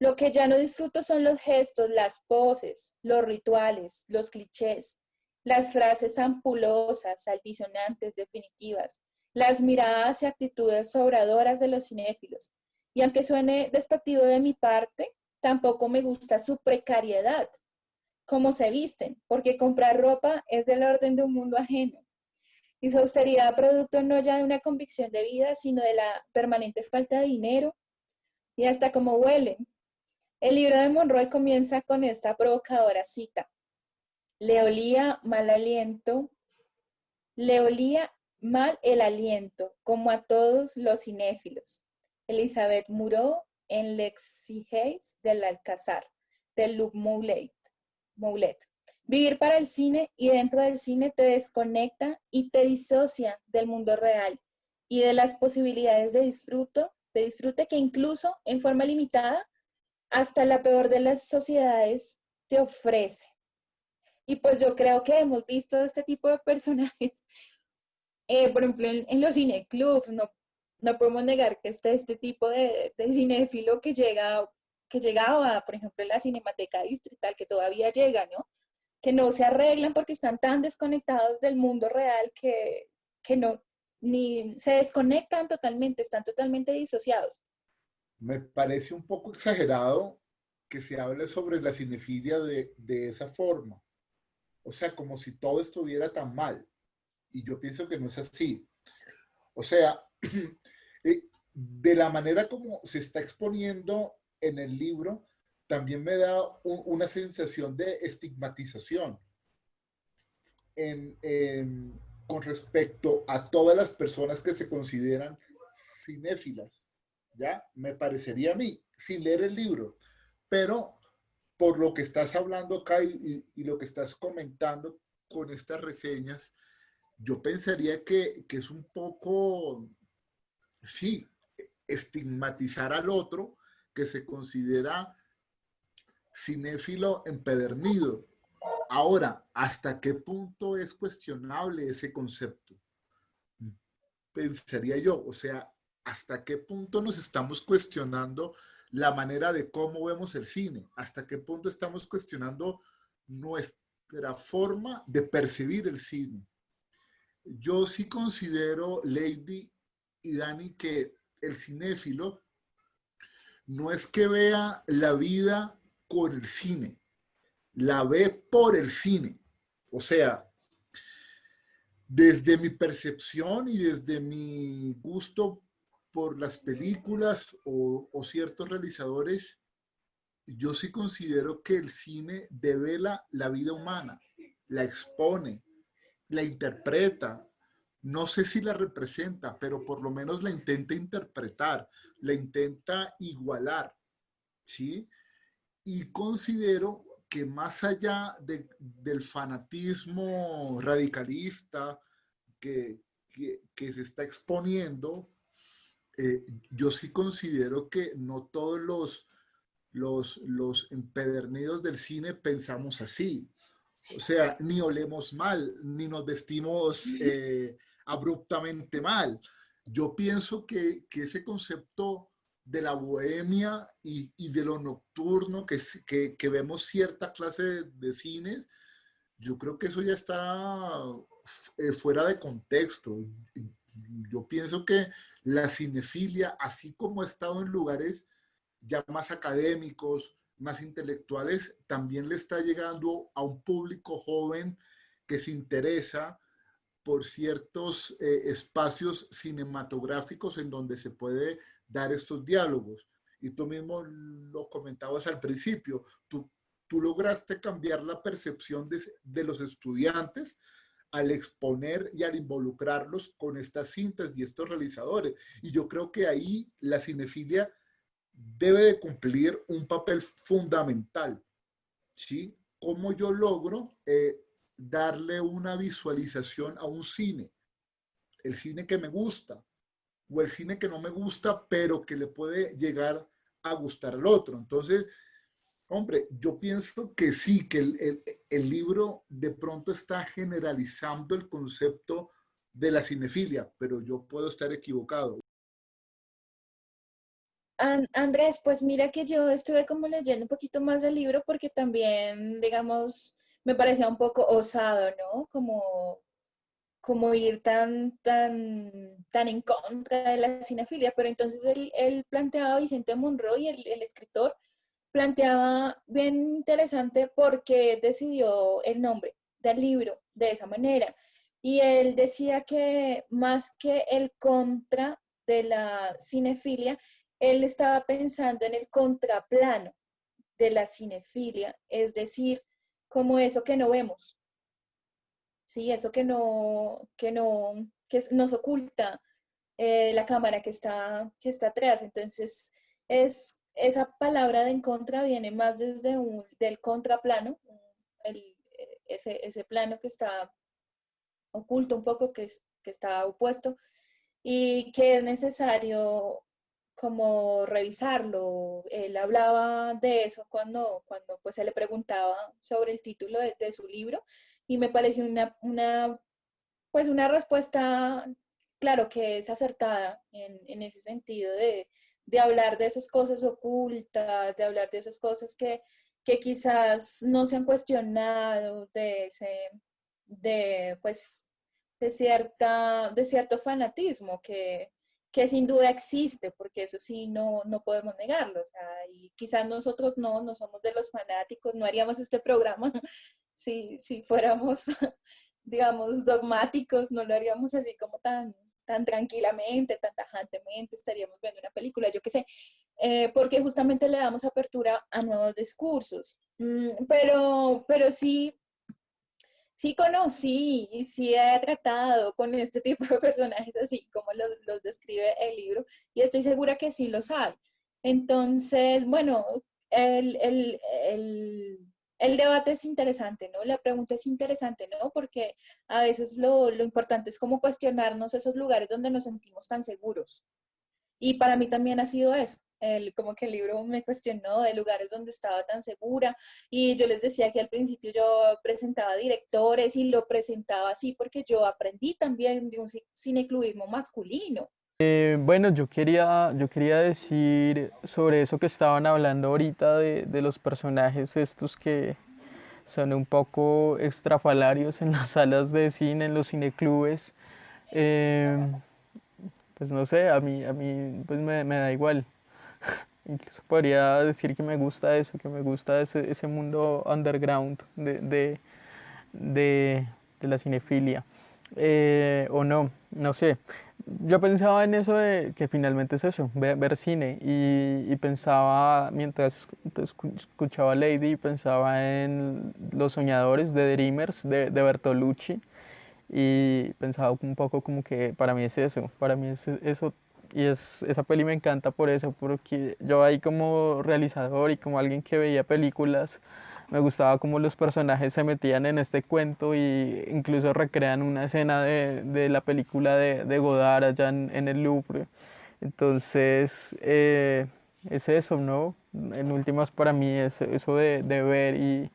Speaker 2: Lo que ya no disfruto son los gestos, las poses, los rituales, los clichés, las frases ampulosas, altisonantes, definitivas, las miradas y actitudes sobradoras de los cinéfilos. Y aunque suene despectivo de mi parte, tampoco me gusta su precariedad, cómo se visten, porque comprar ropa es del orden de un mundo ajeno. Y su austeridad producto no ya de una convicción de vida, sino de la permanente falta de dinero y hasta cómo huelen. El libro de Monroy comienza con esta provocadora cita. Le olía mal aliento, le olía mal el aliento, como a todos los cinéfilos. Elizabeth Murrow en L'Exigence del Alcázar, de Luc Moulet. Vivir para el cine y dentro del cine te desconecta y te disocia del mundo real y de las posibilidades de disfrute que incluso en forma limitada hasta la peor de las sociedades te ofrece. Y pues yo creo que hemos visto este tipo de personajes, por ejemplo, en los cineclubs, no podemos negar que está este tipo de cinéfilo que llegaba, por ejemplo, en la Cinemateca Distrital, que todavía llega, ¿no? Que no se arreglan porque están tan desconectados del mundo real que no, ni se desconectan totalmente, están totalmente disociados.
Speaker 3: Me parece un poco exagerado que se hable sobre la cinefilia de esa forma. O sea, como si todo estuviera tan mal. Y yo pienso que no es así. O sea, de la manera como se está exponiendo en el libro, también me da una sensación de estigmatización con respecto a todas las personas que se consideran cinéfilas. ¿Ya? Me parecería a mí, sin leer el libro. Pero por lo que estás hablando acá y lo que estás comentando con estas reseñas, yo pensaría que es un poco, sí, estigmatizar al otro que se considera cinéfilo empedernido. Ahora, ¿hasta qué punto es cuestionable ese concepto? Pensaría yo, o sea, ¿hasta qué punto nos estamos cuestionando la manera de cómo vemos el cine? ¿Hasta qué punto estamos cuestionando nuestra forma de percibir el cine? Yo sí considero, Lady y Dani, que el cinéfilo no es que vea la vida con el cine, la ve por el cine. O sea, desde mi percepción y desde mi gusto por las películas o ciertos realizadores, yo sí considero que el cine devela la vida humana, la expone, la interpreta. No sé si la representa, pero por lo menos la intenta interpretar, la intenta igualar, ¿sí? Y considero que más allá del fanatismo radicalista que se está exponiendo, yo sí considero que no todos los empedernidos del cine pensamos así. O sea, ni olemos mal, ni nos vestimos abruptamente mal. Yo pienso que ese concepto de la bohemia y de lo nocturno, que vemos cierta clase de cines, yo creo que eso ya está fuera de contexto. Yo pienso que la cinefilia, así como ha estado en lugares ya más académicos, más intelectuales, también le está llegando a un público joven que se interesa por ciertos espacios cinematográficos en donde se puede dar estos diálogos. Y tú mismo lo comentabas al principio, tú lograste cambiar la percepción de los estudiantes al exponer y al involucrarlos con estas cintas y estos realizadores. Y yo creo que ahí la cinefilia debe de cumplir un papel fundamental, ¿sí? ¿Cómo yo logro darle una visualización a un cine? El cine que me gusta o el cine que no me gusta, pero que le puede llegar a gustar al otro. Entonces, hombre, yo pienso que sí, que el libro de pronto está generalizando el concepto de la cinefilia, pero yo puedo estar equivocado.
Speaker 2: Andrés, pues mira que yo estuve como leyendo un poquito más del libro porque también, digamos, me parecía un poco osado, ¿no? Como ir tan en contra de la cinefilia, pero entonces él planteaba, Vicente Monroy, el escritor, planteaba bien interesante por qué decidió el nombre del libro de esa manera. Y él decía que más que el contra de la cinefilia, él estaba pensando en el contraplano de la cinefilia, es decir, como eso que no vemos, ¿sí? Eso que nos oculta la cámara que está atrás. Entonces, esa palabra de en contra viene más desde del contraplano, ese plano que está oculto un poco, que está opuesto y que es necesario como revisarlo. Él hablaba de eso cuando pues se le preguntaba sobre el título de su libro y me pareció pues una respuesta, claro, que es acertada en ese sentido de hablar de esas cosas ocultas, de hablar de esas cosas que quizás no se han cuestionado, pues, de cierto fanatismo que sin duda existe, porque eso sí no podemos negarlo. O sea, y quizás nosotros no somos de los fanáticos, no haríamos este programa si fuéramos digamos, dogmáticos, no lo haríamos así como tan tranquilamente, tan tajantemente, estaríamos viendo una película, yo qué sé, porque justamente le damos apertura a nuevos discursos. Pero sí conocí y sí he tratado con este tipo de personajes así como los describe el libro y estoy segura que sí los hay. Entonces, bueno, el, el, el, el debate es interesante, ¿no? La pregunta es interesante, ¿no? Porque a veces lo importante es como cuestionarnos esos lugares donde nos sentimos tan seguros. Y para mí también ha sido eso. Como que el libro me cuestionó de lugares donde estaba tan segura y yo les decía que al principio yo presentaba directores y lo presentaba así porque yo aprendí también de un cineclubismo masculino.
Speaker 1: Bueno, yo quería decir sobre eso que estaban hablando ahorita de los personajes estos que son un poco estrafalarios en las salas de cine, en los cineclubes. Eh, pues no sé, a mí pues me da igual. Incluso podría decir que me gusta eso, que me gusta ese mundo underground de, de la cinefilia. O no, no sé. Yo pensaba en eso de que finalmente es eso, ver cine. Y pensaba, mientras escuchaba Lady, pensaba en Los Soñadores de Dreamers de Bertolucci. Y pensaba un poco como que para mí es eso, para mí es eso. Esa peli me encanta por eso, porque yo ahí como realizador y como alguien que veía películas, me gustaba cómo los personajes se metían en este cuento y incluso recrean una escena de la película de Godard allá en el Louvre. Entonces, es eso, ¿no? En últimas para mí es eso de ver y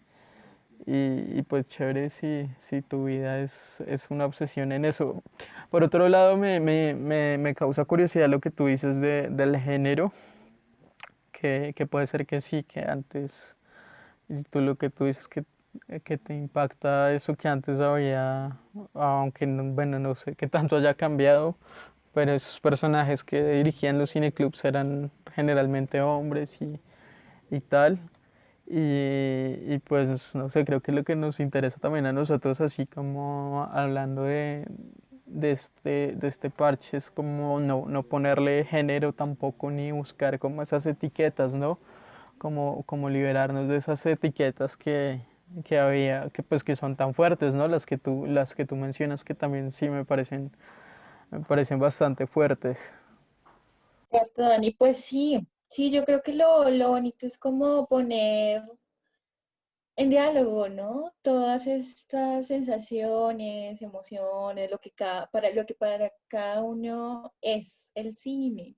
Speaker 1: pues chévere si tu vida es una obsesión en eso. Por otro lado, me causa curiosidad lo que tú dices del género, que puede ser que sí, que antes, y tú lo que tú dices que te impacta eso que antes había, aunque bueno, no sé qué tanto haya cambiado, pero esos personajes que dirigían los cineclubs eran generalmente hombres y tal. Y pues no sé, creo que lo que nos interesa también a nosotros, así como hablando de este parche, es como no ponerle género tampoco ni buscar como esas etiquetas, ¿no? Como liberarnos de esas etiquetas que había, que pues que son tan fuertes, ¿no? Las que tú mencionas que también sí me parecen bastante fuertes.
Speaker 2: ¿Cierto, Dani? Pues sí, yo creo que lo bonito es como poner en diálogo, ¿no? Todas estas sensaciones, emociones, lo que para cada uno es el cine.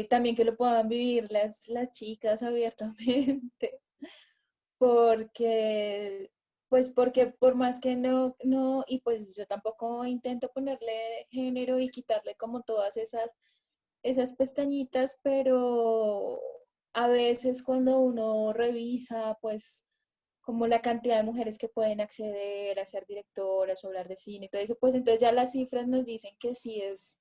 Speaker 2: También que lo puedan vivir las chicas abiertamente, porque, Pues porque por más que no, y pues yo tampoco intento ponerle género y quitarle como todas esas pestañitas, pero a veces cuando uno revisa, pues como la cantidad de mujeres que pueden acceder a ser directoras o hablar de cine y todo eso, pues entonces ya las cifras nos dicen que sí es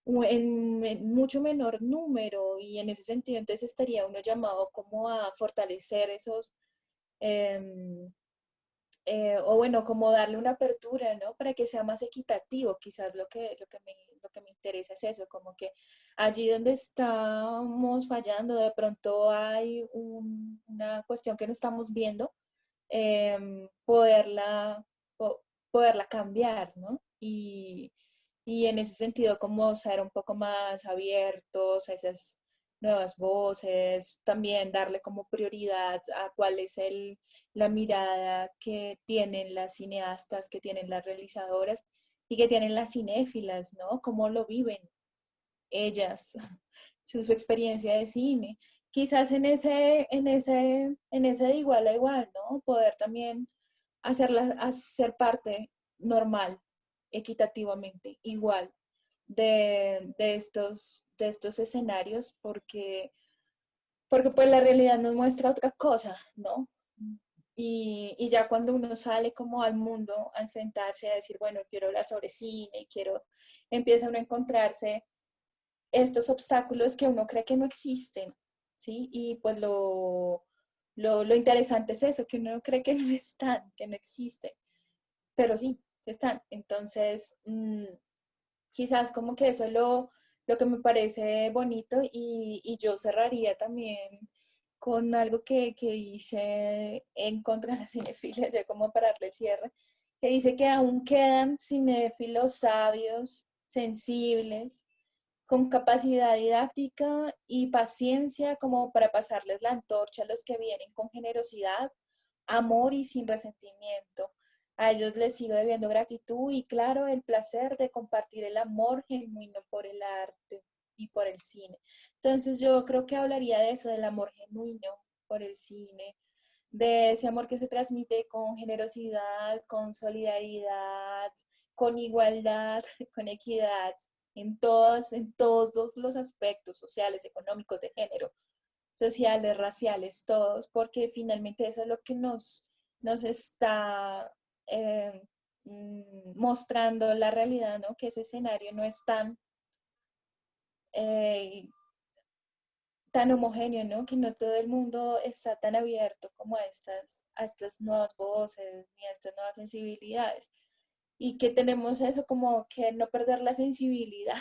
Speaker 2: en mucho menor número y en ese sentido entonces estaría uno llamado como a fortalecer esos, em, o bueno, como darle una apertura, ¿no? Para que sea más equitativo, quizás lo que me interesa es eso, como que allí donde estamos fallando, de pronto hay una cuestión que no estamos viendo, poderla, poderla cambiar, ¿no? Y en ese sentido, como ser un poco más abiertos a esas nuevas voces, también darle como prioridad a cuál es la mirada que tienen las cineastas, que tienen las realizadoras y que tienen las cinéfilas, ¿no? Cómo lo viven ellas, su experiencia de cine. Quizás en ese de igual a igual, ¿no? Poder también hacer parte normal, equitativamente, igual de estos escenarios, porque pues la realidad nos muestra otra cosa, ¿no? Y ya cuando uno sale como al mundo a enfrentarse a decir, bueno, quiero hablar sobre cine, empieza uno a encontrarse estos obstáculos que uno cree que no existen, ¿sí? Y pues lo interesante es eso, que uno cree que no están, que no existen, pero sí, están. Entonces, quizás como que eso es lo que me parece bonito y yo cerraría también con algo que hice en contra de la cinefilia, ya como para darle el cierre, que dice que aún quedan cinéfilos sabios, sensibles, con capacidad didáctica y paciencia como para pasarles la antorcha a los que vienen con generosidad, amor y sin resentimiento. A ellos les sigo debiendo gratitud y claro, el placer de compartir el amor genuino por el arte y por el cine. Entonces yo creo que hablaría de eso, del amor genuino por el cine, de ese amor que se transmite con generosidad, con solidaridad, con igualdad, con equidad, en todos los aspectos sociales, económicos, de género, sociales, raciales, todos, porque finalmente eso es lo que nos está mostrando la realidad, ¿no? Que ese escenario no es eh, tan homogéneo, ¿no? Que no todo el mundo está tan abierto como a estas nuevas voces ni a estas nuevas sensibilidades. Y que tenemos eso como que no perder la sensibilidad,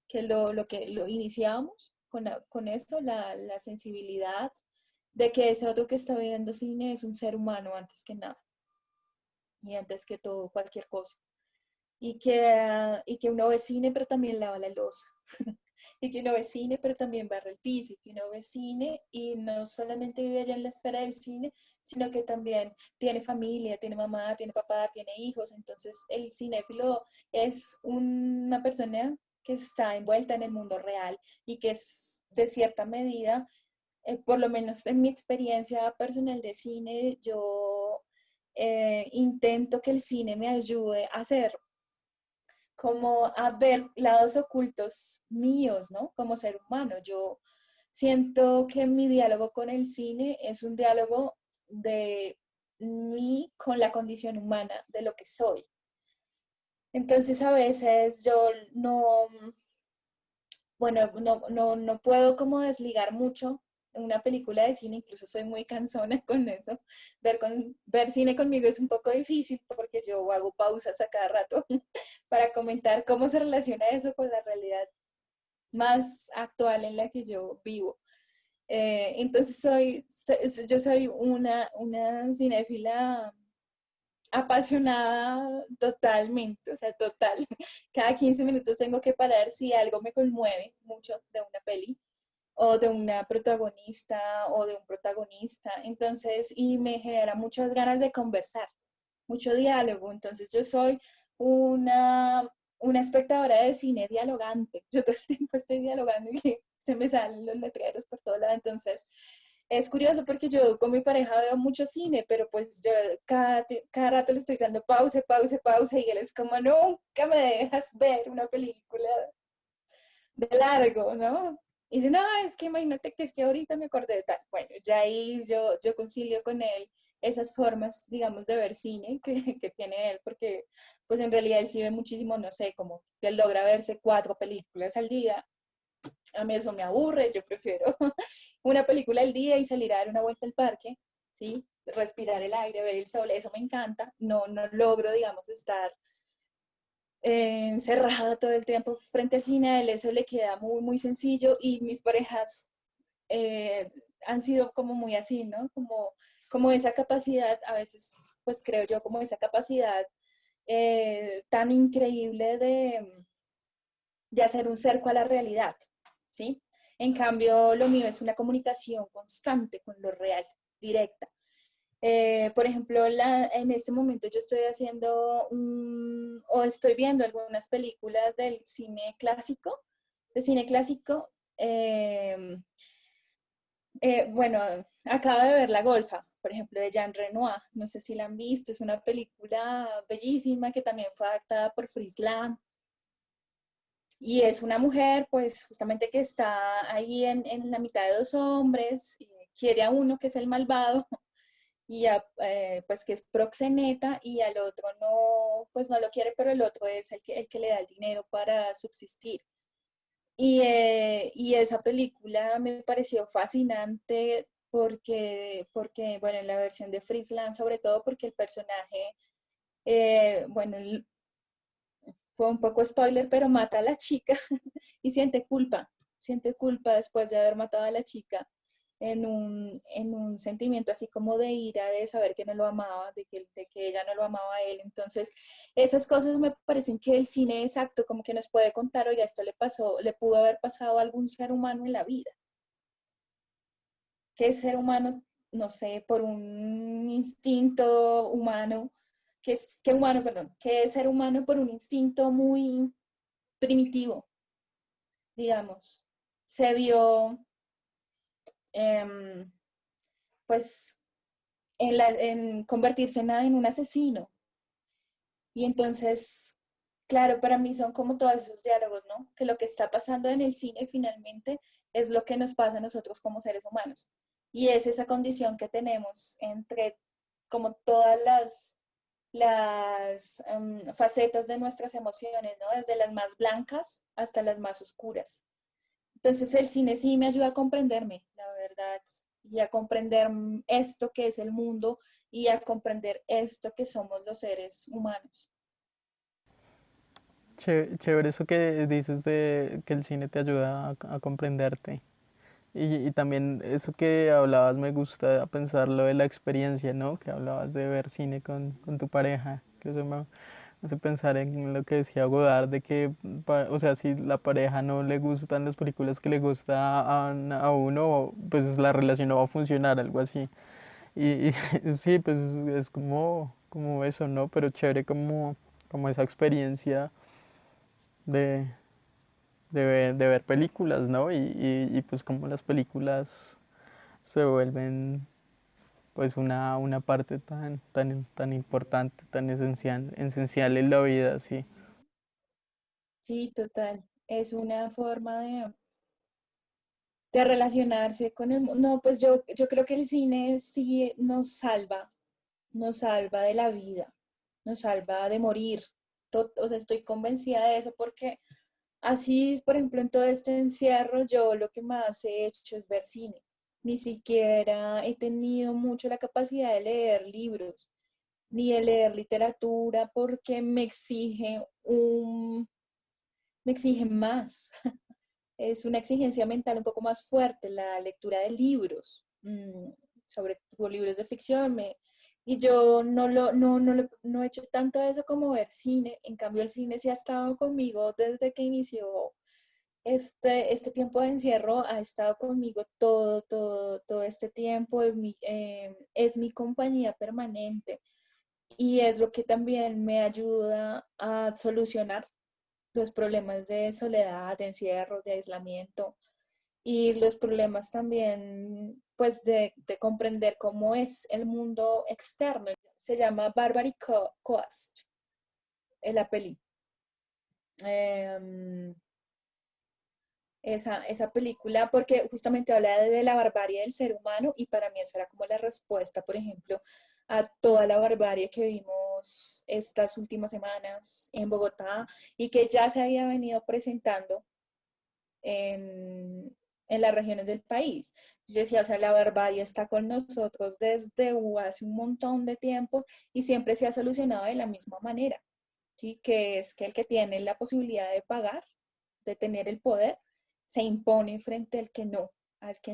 Speaker 2: que lo que lo iniciamos con esto, la sensibilidad de que ese otro que está viendo cine es un ser humano antes que nada y antes que todo cualquier cosa. Y que uno ve cine pero también lava la loza. Y que uno ve cine pero también barre el piso. Y que uno ve cine y no solamente vive allá en la esfera del cine, sino que también tiene familia, tiene mamá, tiene papá, tiene hijos. Entonces el cinéfilo es una persona que está envuelta en el mundo real y que es de cierta medida, por lo menos en mi experiencia personal de cine, yo intento que el cine me ayude a ser como a ver lados ocultos míos, ¿no? Como ser humano. Yo siento que mi diálogo con el cine es un diálogo de mí con la condición humana, de lo que soy. Entonces a veces yo no, bueno, no puedo como desligar mucho una película de cine, incluso soy muy cansona con eso. Ver cine conmigo es un poco difícil porque yo hago pausas a cada rato para comentar cómo se relaciona eso con la realidad más actual en la que yo vivo. Entonces yo soy una cinéfila apasionada totalmente, o sea, total. Cada 15 minutos tengo que parar si algo me conmueve mucho de una peli o de una protagonista o de un protagonista. Entonces, y me genera muchas ganas de conversar, mucho diálogo. Entonces, yo soy una espectadora de cine dialogante. Yo todo el tiempo estoy dialogando y se me salen los letreros por todo lado. Entonces, Es curioso porque yo con mi pareja veo mucho cine, pero pues yo cada rato le estoy dando pausa, pausa, pausa y él es como, nunca me dejas ver una película de largo, ¿no? Y yo, no, es que imagínate que es que ahorita me acordé de tal. Bueno, ya ahí yo concilio con él esas formas, digamos, de ver cine que tiene él, porque pues en realidad él sí ve muchísimo, no sé, como que él logra verse 4 películas al día. A mí eso me aburre, yo prefiero una película al día y salir a dar una vuelta al parque, ¿sí? Respirar el aire, ver el sol, eso me encanta. No logro, digamos, estar encerrada todo el tiempo frente al cine, a él eso le queda muy, muy sencillo y mis parejas eh, han sido como muy así, ¿no? Como esa capacidad, a veces, pues creo yo, como esa capacidad tan increíble de hacer un cerco a la realidad, ¿sí? En cambio, lo mío es una comunicación constante con lo real, directa. Por ejemplo, en este momento yo estoy haciendo o estoy viendo algunas películas del cine clásico, de cine clásico. Bueno, acabo de ver La Golfa, por ejemplo, de Jean Renoir. No sé si la han visto, es una película bellísima que también fue adaptada por Fritz Lang. Y es una mujer, pues, justamente que está ahí en la mitad de dos hombres, y quiere a uno que es el malvado, y pues que es proxeneta, y al otro no, pues no lo quiere, pero el otro es el que le da el dinero para subsistir. Y esa película me pareció fascinante porque, bueno, en la versión de Friesland, sobre todo porque el personaje, bueno, fue un poco spoiler, pero mata a la chica y siente culpa después de haber matado a la chica en un sentimiento así como de ira, de saber que no lo amaba, de que ella no lo amaba a él. Entonces, esas cosas me parecen que el cine exacto como que nos puede contar, oiga, esto le pasó, le pudo haber pasado a algún ser humano en la vida. ¿Qué ser humano, no sé, por un instinto humano, qué humano, perdón, qué ser humano por un instinto muy primitivo, digamos, se vio em, pues en convertirse en un asesino? Y entonces, claro, para mí son como todos esos diálogos, ¿no? Que lo que está pasando en el cine finalmente es lo que nos pasa a nosotros como seres humanos. Y es esa condición que tenemos entre como todas las facetas de nuestras emociones, ¿no? Desde las más blancas hasta las más oscuras. Entonces el cine sí me ayuda a comprenderme, la verdad, y a comprender esto que es el mundo y a comprender esto que somos los seres humanos.
Speaker 1: Chévere eso que dices de que el cine te ayuda a comprenderte. Y también eso que hablabas, me gusta pensar lo de la experiencia, ¿no? Que hablabas de ver cine con tu pareja, que eso me hace pensar en lo que decía Godard, de que, o sea, si la pareja no le gustan las películas que le gusta a uno, pues la relación no va a funcionar, algo así. Y sí, pues es como eso, ¿no? Pero chévere como esa experiencia de, de ver películas, ¿no? Y pues como las películas se vuelven pues una parte tan importante, tan esencial en la vida, sí.
Speaker 2: Sí, total. Es una forma de relacionarse con el mundo. No, pues yo creo que el cine sí nos salva de la vida, nos salva de morir. O sea, estoy convencida de eso porque así, por ejemplo, en todo este encierro, yo lo que más he hecho es ver cine. Ni siquiera he tenido mucho la capacidad de leer libros, ni de leer literatura, porque me exige más. Es una exigencia mental un poco más fuerte, la lectura de libros, sobre todo libros de ficción. Y yo no he hecho tanto eso como ver cine. En cambio, el cine sí ha estado conmigo desde que inició este tiempo de encierro, ha estado conmigo todo este tiempo. Es mi compañía permanente y es lo que también me ayuda a solucionar los problemas de soledad, de encierro, de aislamiento. y los problemas también, pues, de comprender cómo es el mundo externo. Se llama Barbary Coast, en la peli. Em, esa película, porque justamente habla de la barbarie del ser humano y para mí eso era como la respuesta, por ejemplo, a toda la barbarie que vimos estas últimas semanas en Bogotá y que ya se había venido presentando en las regiones del país. Yo decía, o sea, la barbarie está con nosotros desde hace un montón de tiempo y siempre se ha solucionado de la misma manera, ¿sí? Que es que el que tiene la posibilidad de pagar, de tener el poder, se impone frente al que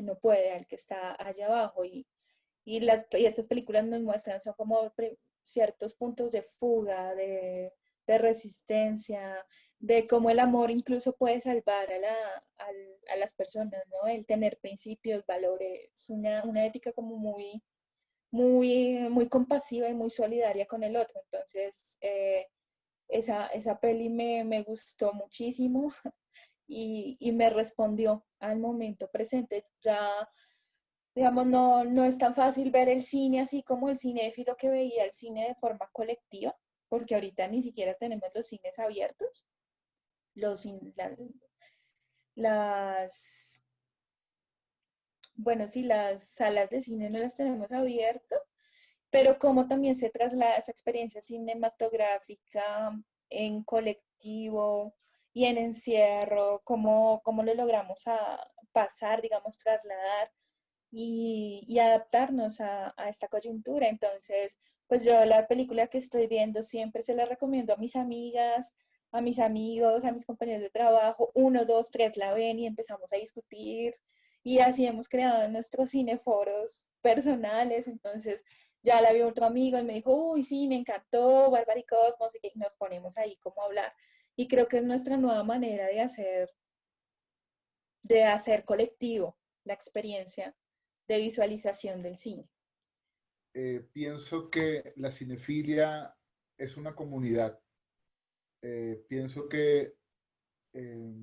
Speaker 2: no puede, al que está allá abajo. Y estas películas nos muestran, son como ciertos puntos de fuga, de resistencia, de cómo el amor incluso puede salvar a las personas, ¿no? El tener principios, valores, una ética como muy compasiva y muy solidaria con el otro. Entonces, esa peli me gustó muchísimo y me respondió al momento presente. Ya, digamos, no es tan fácil ver el cine así como el cinéfilo que veía el cine de forma colectiva, porque ahorita ni siquiera tenemos los cines abiertos, los, las, bueno, sí, las salas de cine no las tenemos abiertas, pero cómo también se traslada esa experiencia cinematográfica en colectivo y en encierro, cómo lo logramos pasar, digamos, trasladar y adaptarnos a esta coyuntura. Entonces, pues yo la película que estoy viendo siempre se la recomiendo a mis amigas, a mis amigos, a mis compañeros de trabajo. Uno, dos, tres la ven y empezamos a discutir. Y así hemos creado nuestros cineforos personales. Entonces, ya la vio otro amigo y me dijo, uy, sí, me encantó, Bárbara y no sé qué, y nos ponemos ahí como a hablar. Y creo que es nuestra nueva manera de hacer colectivo la experiencia de visualización del cine.
Speaker 3: Pienso que la cinefilia es una comunidad. Pienso que eh,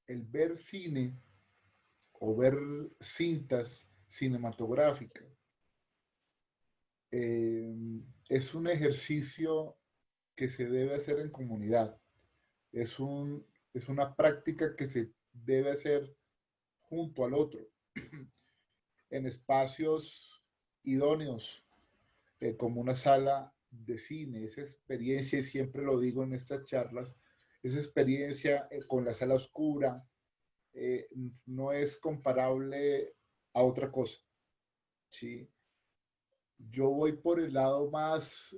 Speaker 3: el ver cine o ver cintas cinematográficas eh, es un ejercicio que se debe hacer en comunidad. Es, es una práctica que se debe hacer junto al otro, en espacios idóneos, como una sala de cine. Esa experiencia, y siempre lo digo en estas charlas, esa experiencia con la sala oscura eh, no es comparable a otra cosa. ¿Sí? Yo voy por el lado más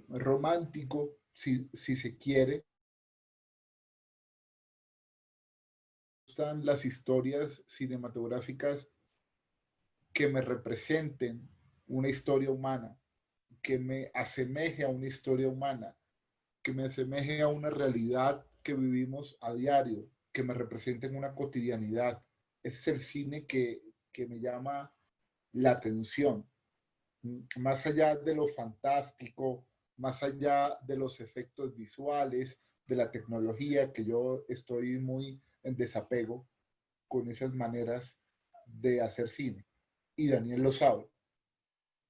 Speaker 3: romántico, si se quiere. Me gustan las historias cinematográficas que me representen una historia humana, que me asemeje a una historia humana, que me asemeje a una realidad que vivimos a diario, que me representen una cotidianidad. Ese es el cine que me llama la atención. Más allá de lo fantástico, más allá de los efectos visuales, de la tecnología, que yo estoy muy en desapego con esas maneras de hacer cine. Y Daniel lo sabe,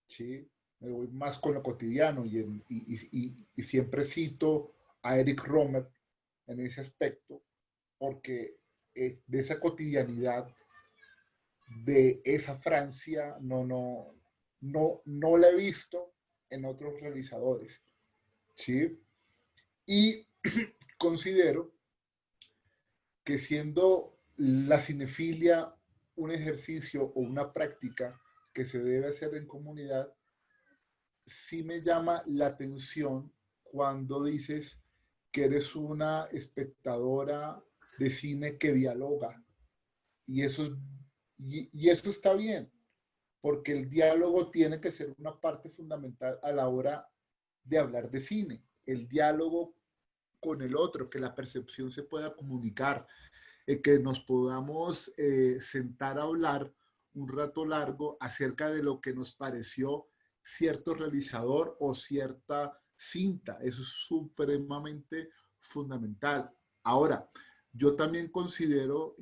Speaker 3: ¿sí? Me voy más con lo cotidiano y siempre cito a Eric Romer en ese aspecto, porque de esa cotidianidad, de esa Francia, no la he visto en otros realizadores, ¿sí? Y considero que siendo la cinefilia un ejercicio o una práctica que se debe hacer en comunidad, sí me llama la atención cuando dices que eres una espectadora de cine que dialoga. Y eso, y eso está bien, porque el diálogo tiene que ser una parte fundamental a la hora de hablar de cine. El diálogo con el otro, que la percepción se pueda comunicar, que nos podamos sentar a hablar un rato largo acerca de lo que nos pareció cierto realizador o cierta cinta. Eso es supremamente fundamental. Ahora, yo también considero,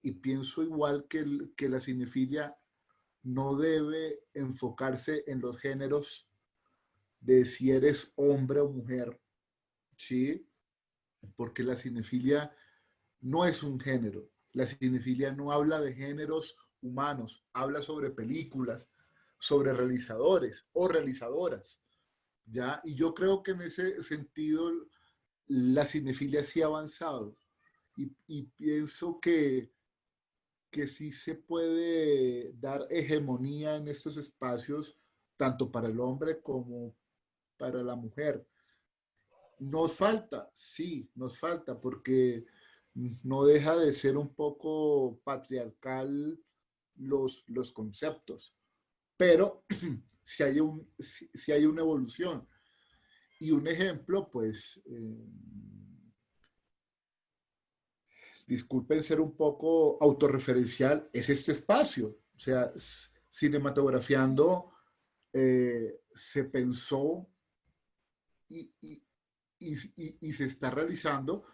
Speaker 3: y pienso igual que la cinefilia no debe enfocarse en los géneros de si eres hombre o mujer, ¿sí? Porque la cinefilia no es un género. La cinefilia no habla de géneros humanos, habla sobre películas, sobre realizadores o realizadoras, ¿ya? Y yo creo que en ese sentido la cinefilia sí ha avanzado y pienso que sí se puede dar hegemonía en estos espacios, tanto para el hombre como para la mujer. Nos falta, sí, nos falta, porque no deja de ser un poco patriarcal los conceptos, pero si hay una evolución. Y un ejemplo, pues, disculpen ser un poco autorreferencial, es este espacio. O sea, Cinematografiando se pensó y, y, y se está realizando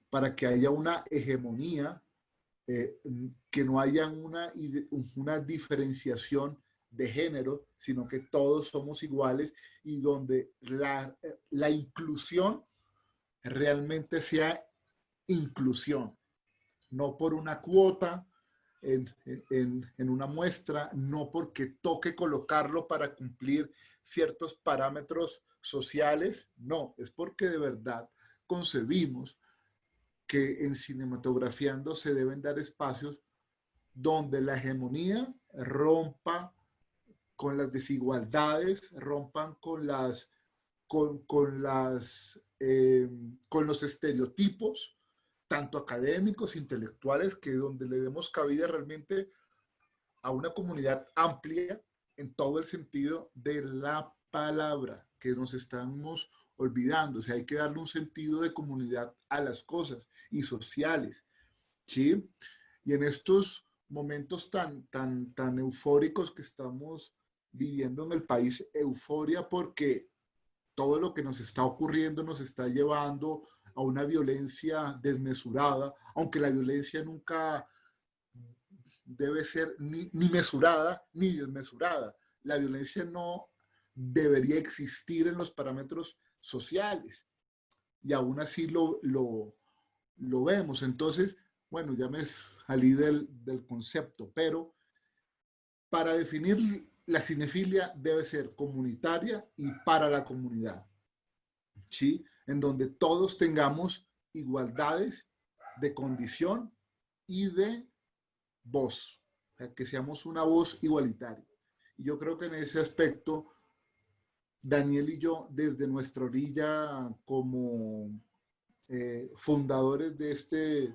Speaker 3: para que haya una hegemonía, que no haya una diferenciación de género, sino que todos somos iguales y donde la inclusión realmente sea inclusión, no por una cuota en una muestra, no porque toque colocarlo para cumplir ciertos parámetros sociales, no, es porque de verdad concebimos que en Cinematografiando se deben dar espacios donde la hegemonía rompa con las desigualdades, rompan con los estereotipos, tanto académicos, intelectuales, que donde le demos cabida realmente a una comunidad amplia en todo el sentido de la palabra, que nos estamos olvidando. O sea, hay que darle un sentido de comunidad a las cosas y sociales, ¿sí? Y en estos momentos tan eufóricos que estamos viviendo en el país, euforia porque todo lo que nos está ocurriendo nos está llevando a una violencia desmesurada, aunque la violencia nunca debe ser ni mesurada ni desmesurada. La violencia no debería existir en los parámetros sociales y aún así lo vemos. Entonces, bueno, ya me salí del concepto, pero para definir la cinefilia debe ser comunitaria y para la comunidad, ¿sí? En donde todos tengamos igualdades de condición y de voz, o sea, que seamos una voz igualitaria. Y yo creo que en ese aspecto, Daniel y yo, desde nuestra orilla como fundadores de este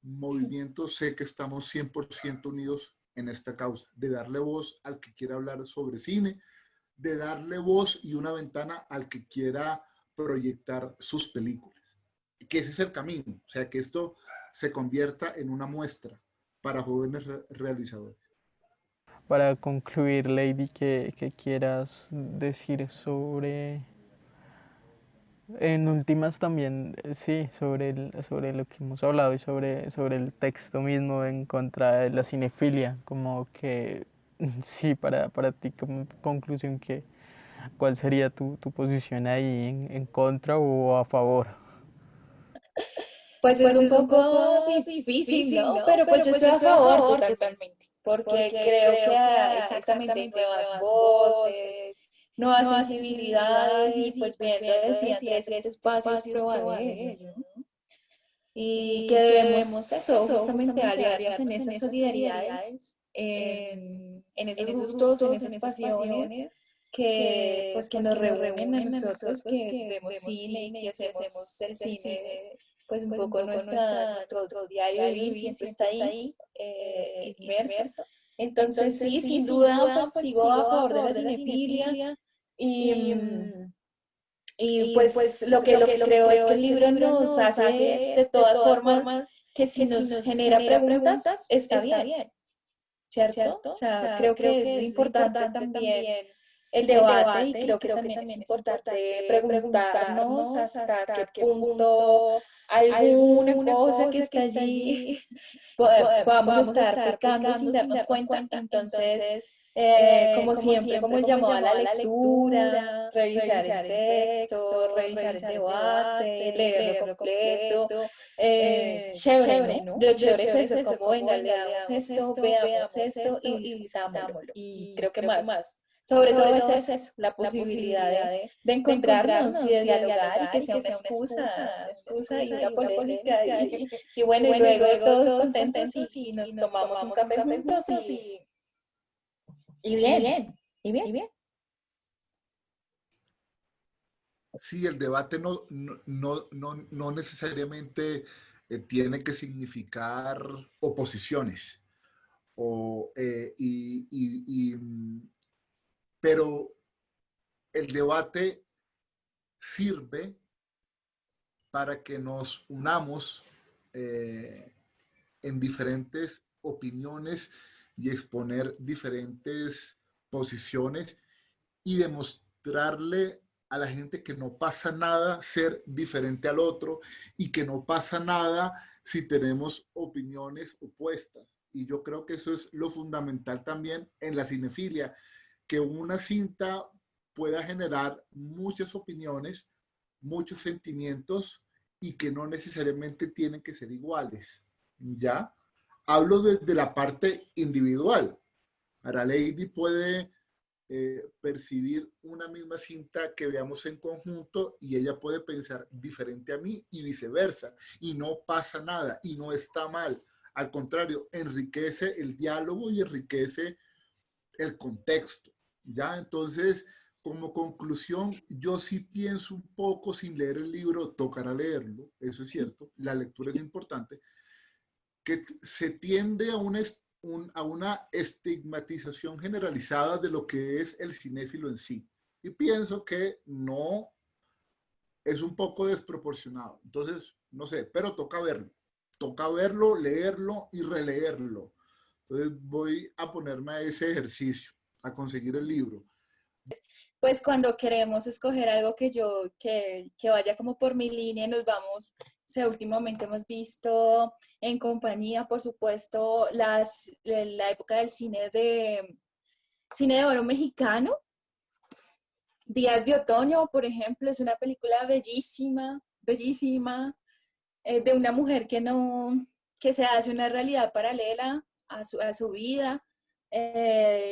Speaker 3: movimiento, sé que estamos 100% unidos en esta causa, de darle voz al que quiera hablar sobre cine, de darle voz y una ventana al que quiera proyectar sus películas. Que ese es el camino, o sea, que esto se convierta en una muestra para jóvenes realizadores.
Speaker 1: Para concluir, Lady, que quieras decir sobre, en últimas también, sí, sobre lo que hemos hablado y sobre el texto mismo en contra de la cinefilia, como que, sí, para ti como conclusión, ¿cuál sería tu posición ahí en contra o a favor?
Speaker 2: Pues es un poco difícil, ¿no? Pero pues yo estoy a favor totalmente, porque creo que exactamente hay nuevas voces, nuevas sensibilidades y pues bien lo decía Andrés, este espacio es prueba de ello, ¿no? Y que debemos eso, justamente aliarnos en esas solidaridades, en esos gustos, en esas pasiones que pues que nos reúnen a nosotros que vemos cine y que hacemos del cine pues un poco nuestro diario vivir siempre está ahí inmerso. Entonces sí, sin duda pues sigo a favor de la cinefilia y, pues lo que creo es que el libro nos hace de todas formas que si nos genera preguntas está bien, ¿cierto? O sea, creo que es importante también el debate y creo que también es importante preguntarnos hasta qué punto alguna cosa que está allí, podamos estar pecando sin darnos cuenta. Entonces, como siempre, como el llamado a la lectura, revisar el texto, revisar el debate, leerlo completo, chévere, ¿no? Lo chévere es eso, como venga, veamos esto y discutámoslo. Y creo que más. Sobre todo es eso, la posibilidad de encontrarnos y de dialogar y que sea una excusa y una polémica y bueno, y luego todos contentos y nos tomamos un café juntos y bien, y bien.
Speaker 3: Sí, el debate no necesariamente tiene que significar oposiciones, o, pero el debate sirve para que nos unamos eh, en diferentes opiniones y exponer diferentes posiciones y demostrarle a la gente que no pasa nada ser diferente al otro y que no pasa nada si tenemos opiniones opuestas. Y yo creo que eso es lo fundamental también en la cinefilia, que una cinta pueda generar muchas opiniones, muchos sentimientos y que no necesariamente tienen que ser iguales. ¿Ya? Hablo desde la parte individual. Para Lady puede percibir una misma cinta que veamos en conjunto y ella puede pensar diferente a mí y viceversa. Y no pasa nada y no está mal. Al contrario, enriquece el diálogo y enriquece el contexto. ¿Ya? Entonces, como conclusión, yo sí pienso un poco, sin leer el libro, tocará leerlo, eso es cierto, la lectura es importante, que se tiende a una estigmatización generalizada de lo que es el cinéfilo en sí. Y pienso que no es un poco desproporcionado. Entonces, no sé, pero toca verlo, leerlo y releerlo. Entonces voy a ponerme a ese ejercicio, a conseguir el libro.
Speaker 2: Pues cuando queremos escoger algo que vaya como por mi línea, nos vamos, o sea, últimamente hemos visto en compañía, por supuesto, la época del cine de oro mexicano. Días de otoño, por ejemplo, es una película bellísima, bellísima, de una mujer que se hace una realidad paralela a su vida.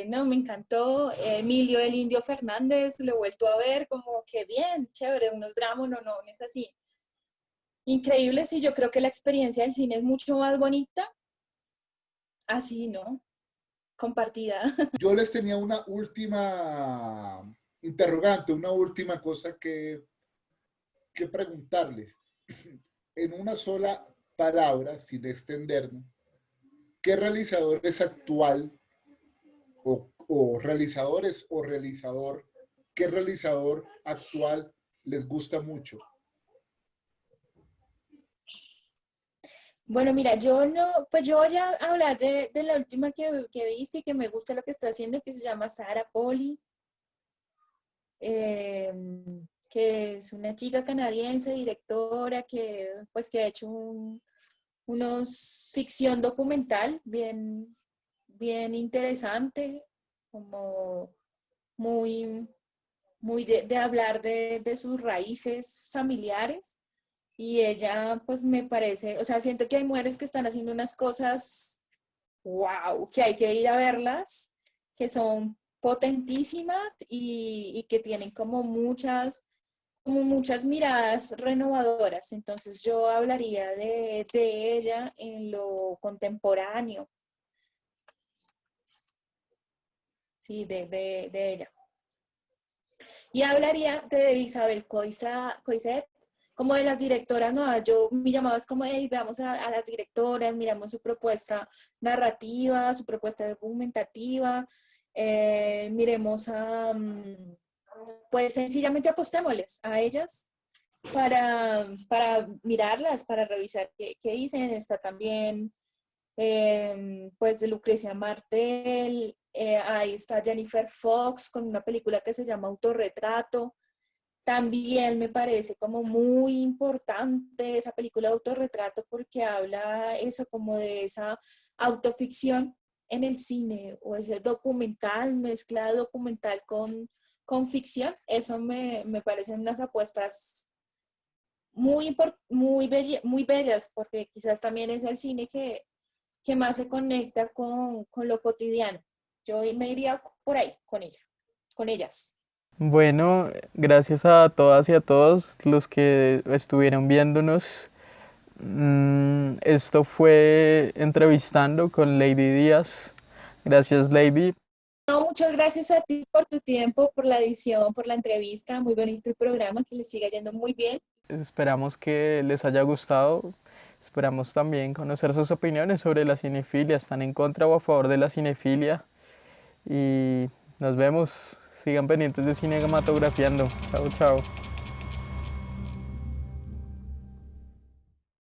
Speaker 2: No, me encantó. Emilio el Indio Fernández, lo he vuelto a ver, como que bien, chévere, unos dramas, no, es así. Increíble, sí, yo creo que la experiencia del cine es mucho más bonita, así, ¿no? Compartida.
Speaker 3: Yo les tenía una última interrogante, una última cosa que preguntarles. En una sola palabra, sin extendernos, ¿qué realizador es actual o realizadores o realizador, qué realizador actual les gusta mucho?
Speaker 2: Bueno, mira, yo no, pues yo voy a hablar de la última que he visto y que me gusta lo que está haciendo, que se llama Sarah Polley, eh, que es una chica canadiense, directora, que ha hecho unos ficción documental bien interesante, como muy, muy de hablar de sus raíces familiares. Y ella, pues me parece, o sea, siento que hay mujeres que están haciendo unas cosas, wow, que hay que ir a verlas, que son potentísimas y que tienen como muchas miradas renovadoras. Entonces yo hablaría de ella en lo contemporáneo, sí, de ella. Y hablaría de Isabel Coixet, como de las directoras nuevas. Mi llamado es como, hey, veamos a las directoras, miramos su propuesta narrativa, su propuesta argumentativa, miremos pues sencillamente apostémosles a ellas para mirarlas, para revisar qué dicen. Está también pues de Lucrecia Martel, ahí está Jennifer Fox con una película que se llama Autorretrato. también me parece como muy importante esa película de autorretrato porque habla eso como de esa autoficción en el cine o ese documental, mezcla documental con ficción. Eso me parecen unas apuestas muy bellas porque quizás también es el cine que más se conecta con lo cotidiano. Yo me iría por ahí con ella, con ellas.
Speaker 1: Bueno, gracias a todas y a todos los que estuvieron viéndonos. Esto fue Entrevistando con Lady Díaz. Gracias, Lady.
Speaker 2: No, muchas gracias a ti por tu tiempo, por la edición, por la entrevista. Muy bonito el programa, que les siga yendo muy bien.
Speaker 1: Esperamos que les haya gustado. Esperamos también conocer sus opiniones sobre la cinefilia. ¿Están en contra o a favor de la cinefilia? Y nos vemos. Sigan pendientes de Cinematografiando. Chao, chao.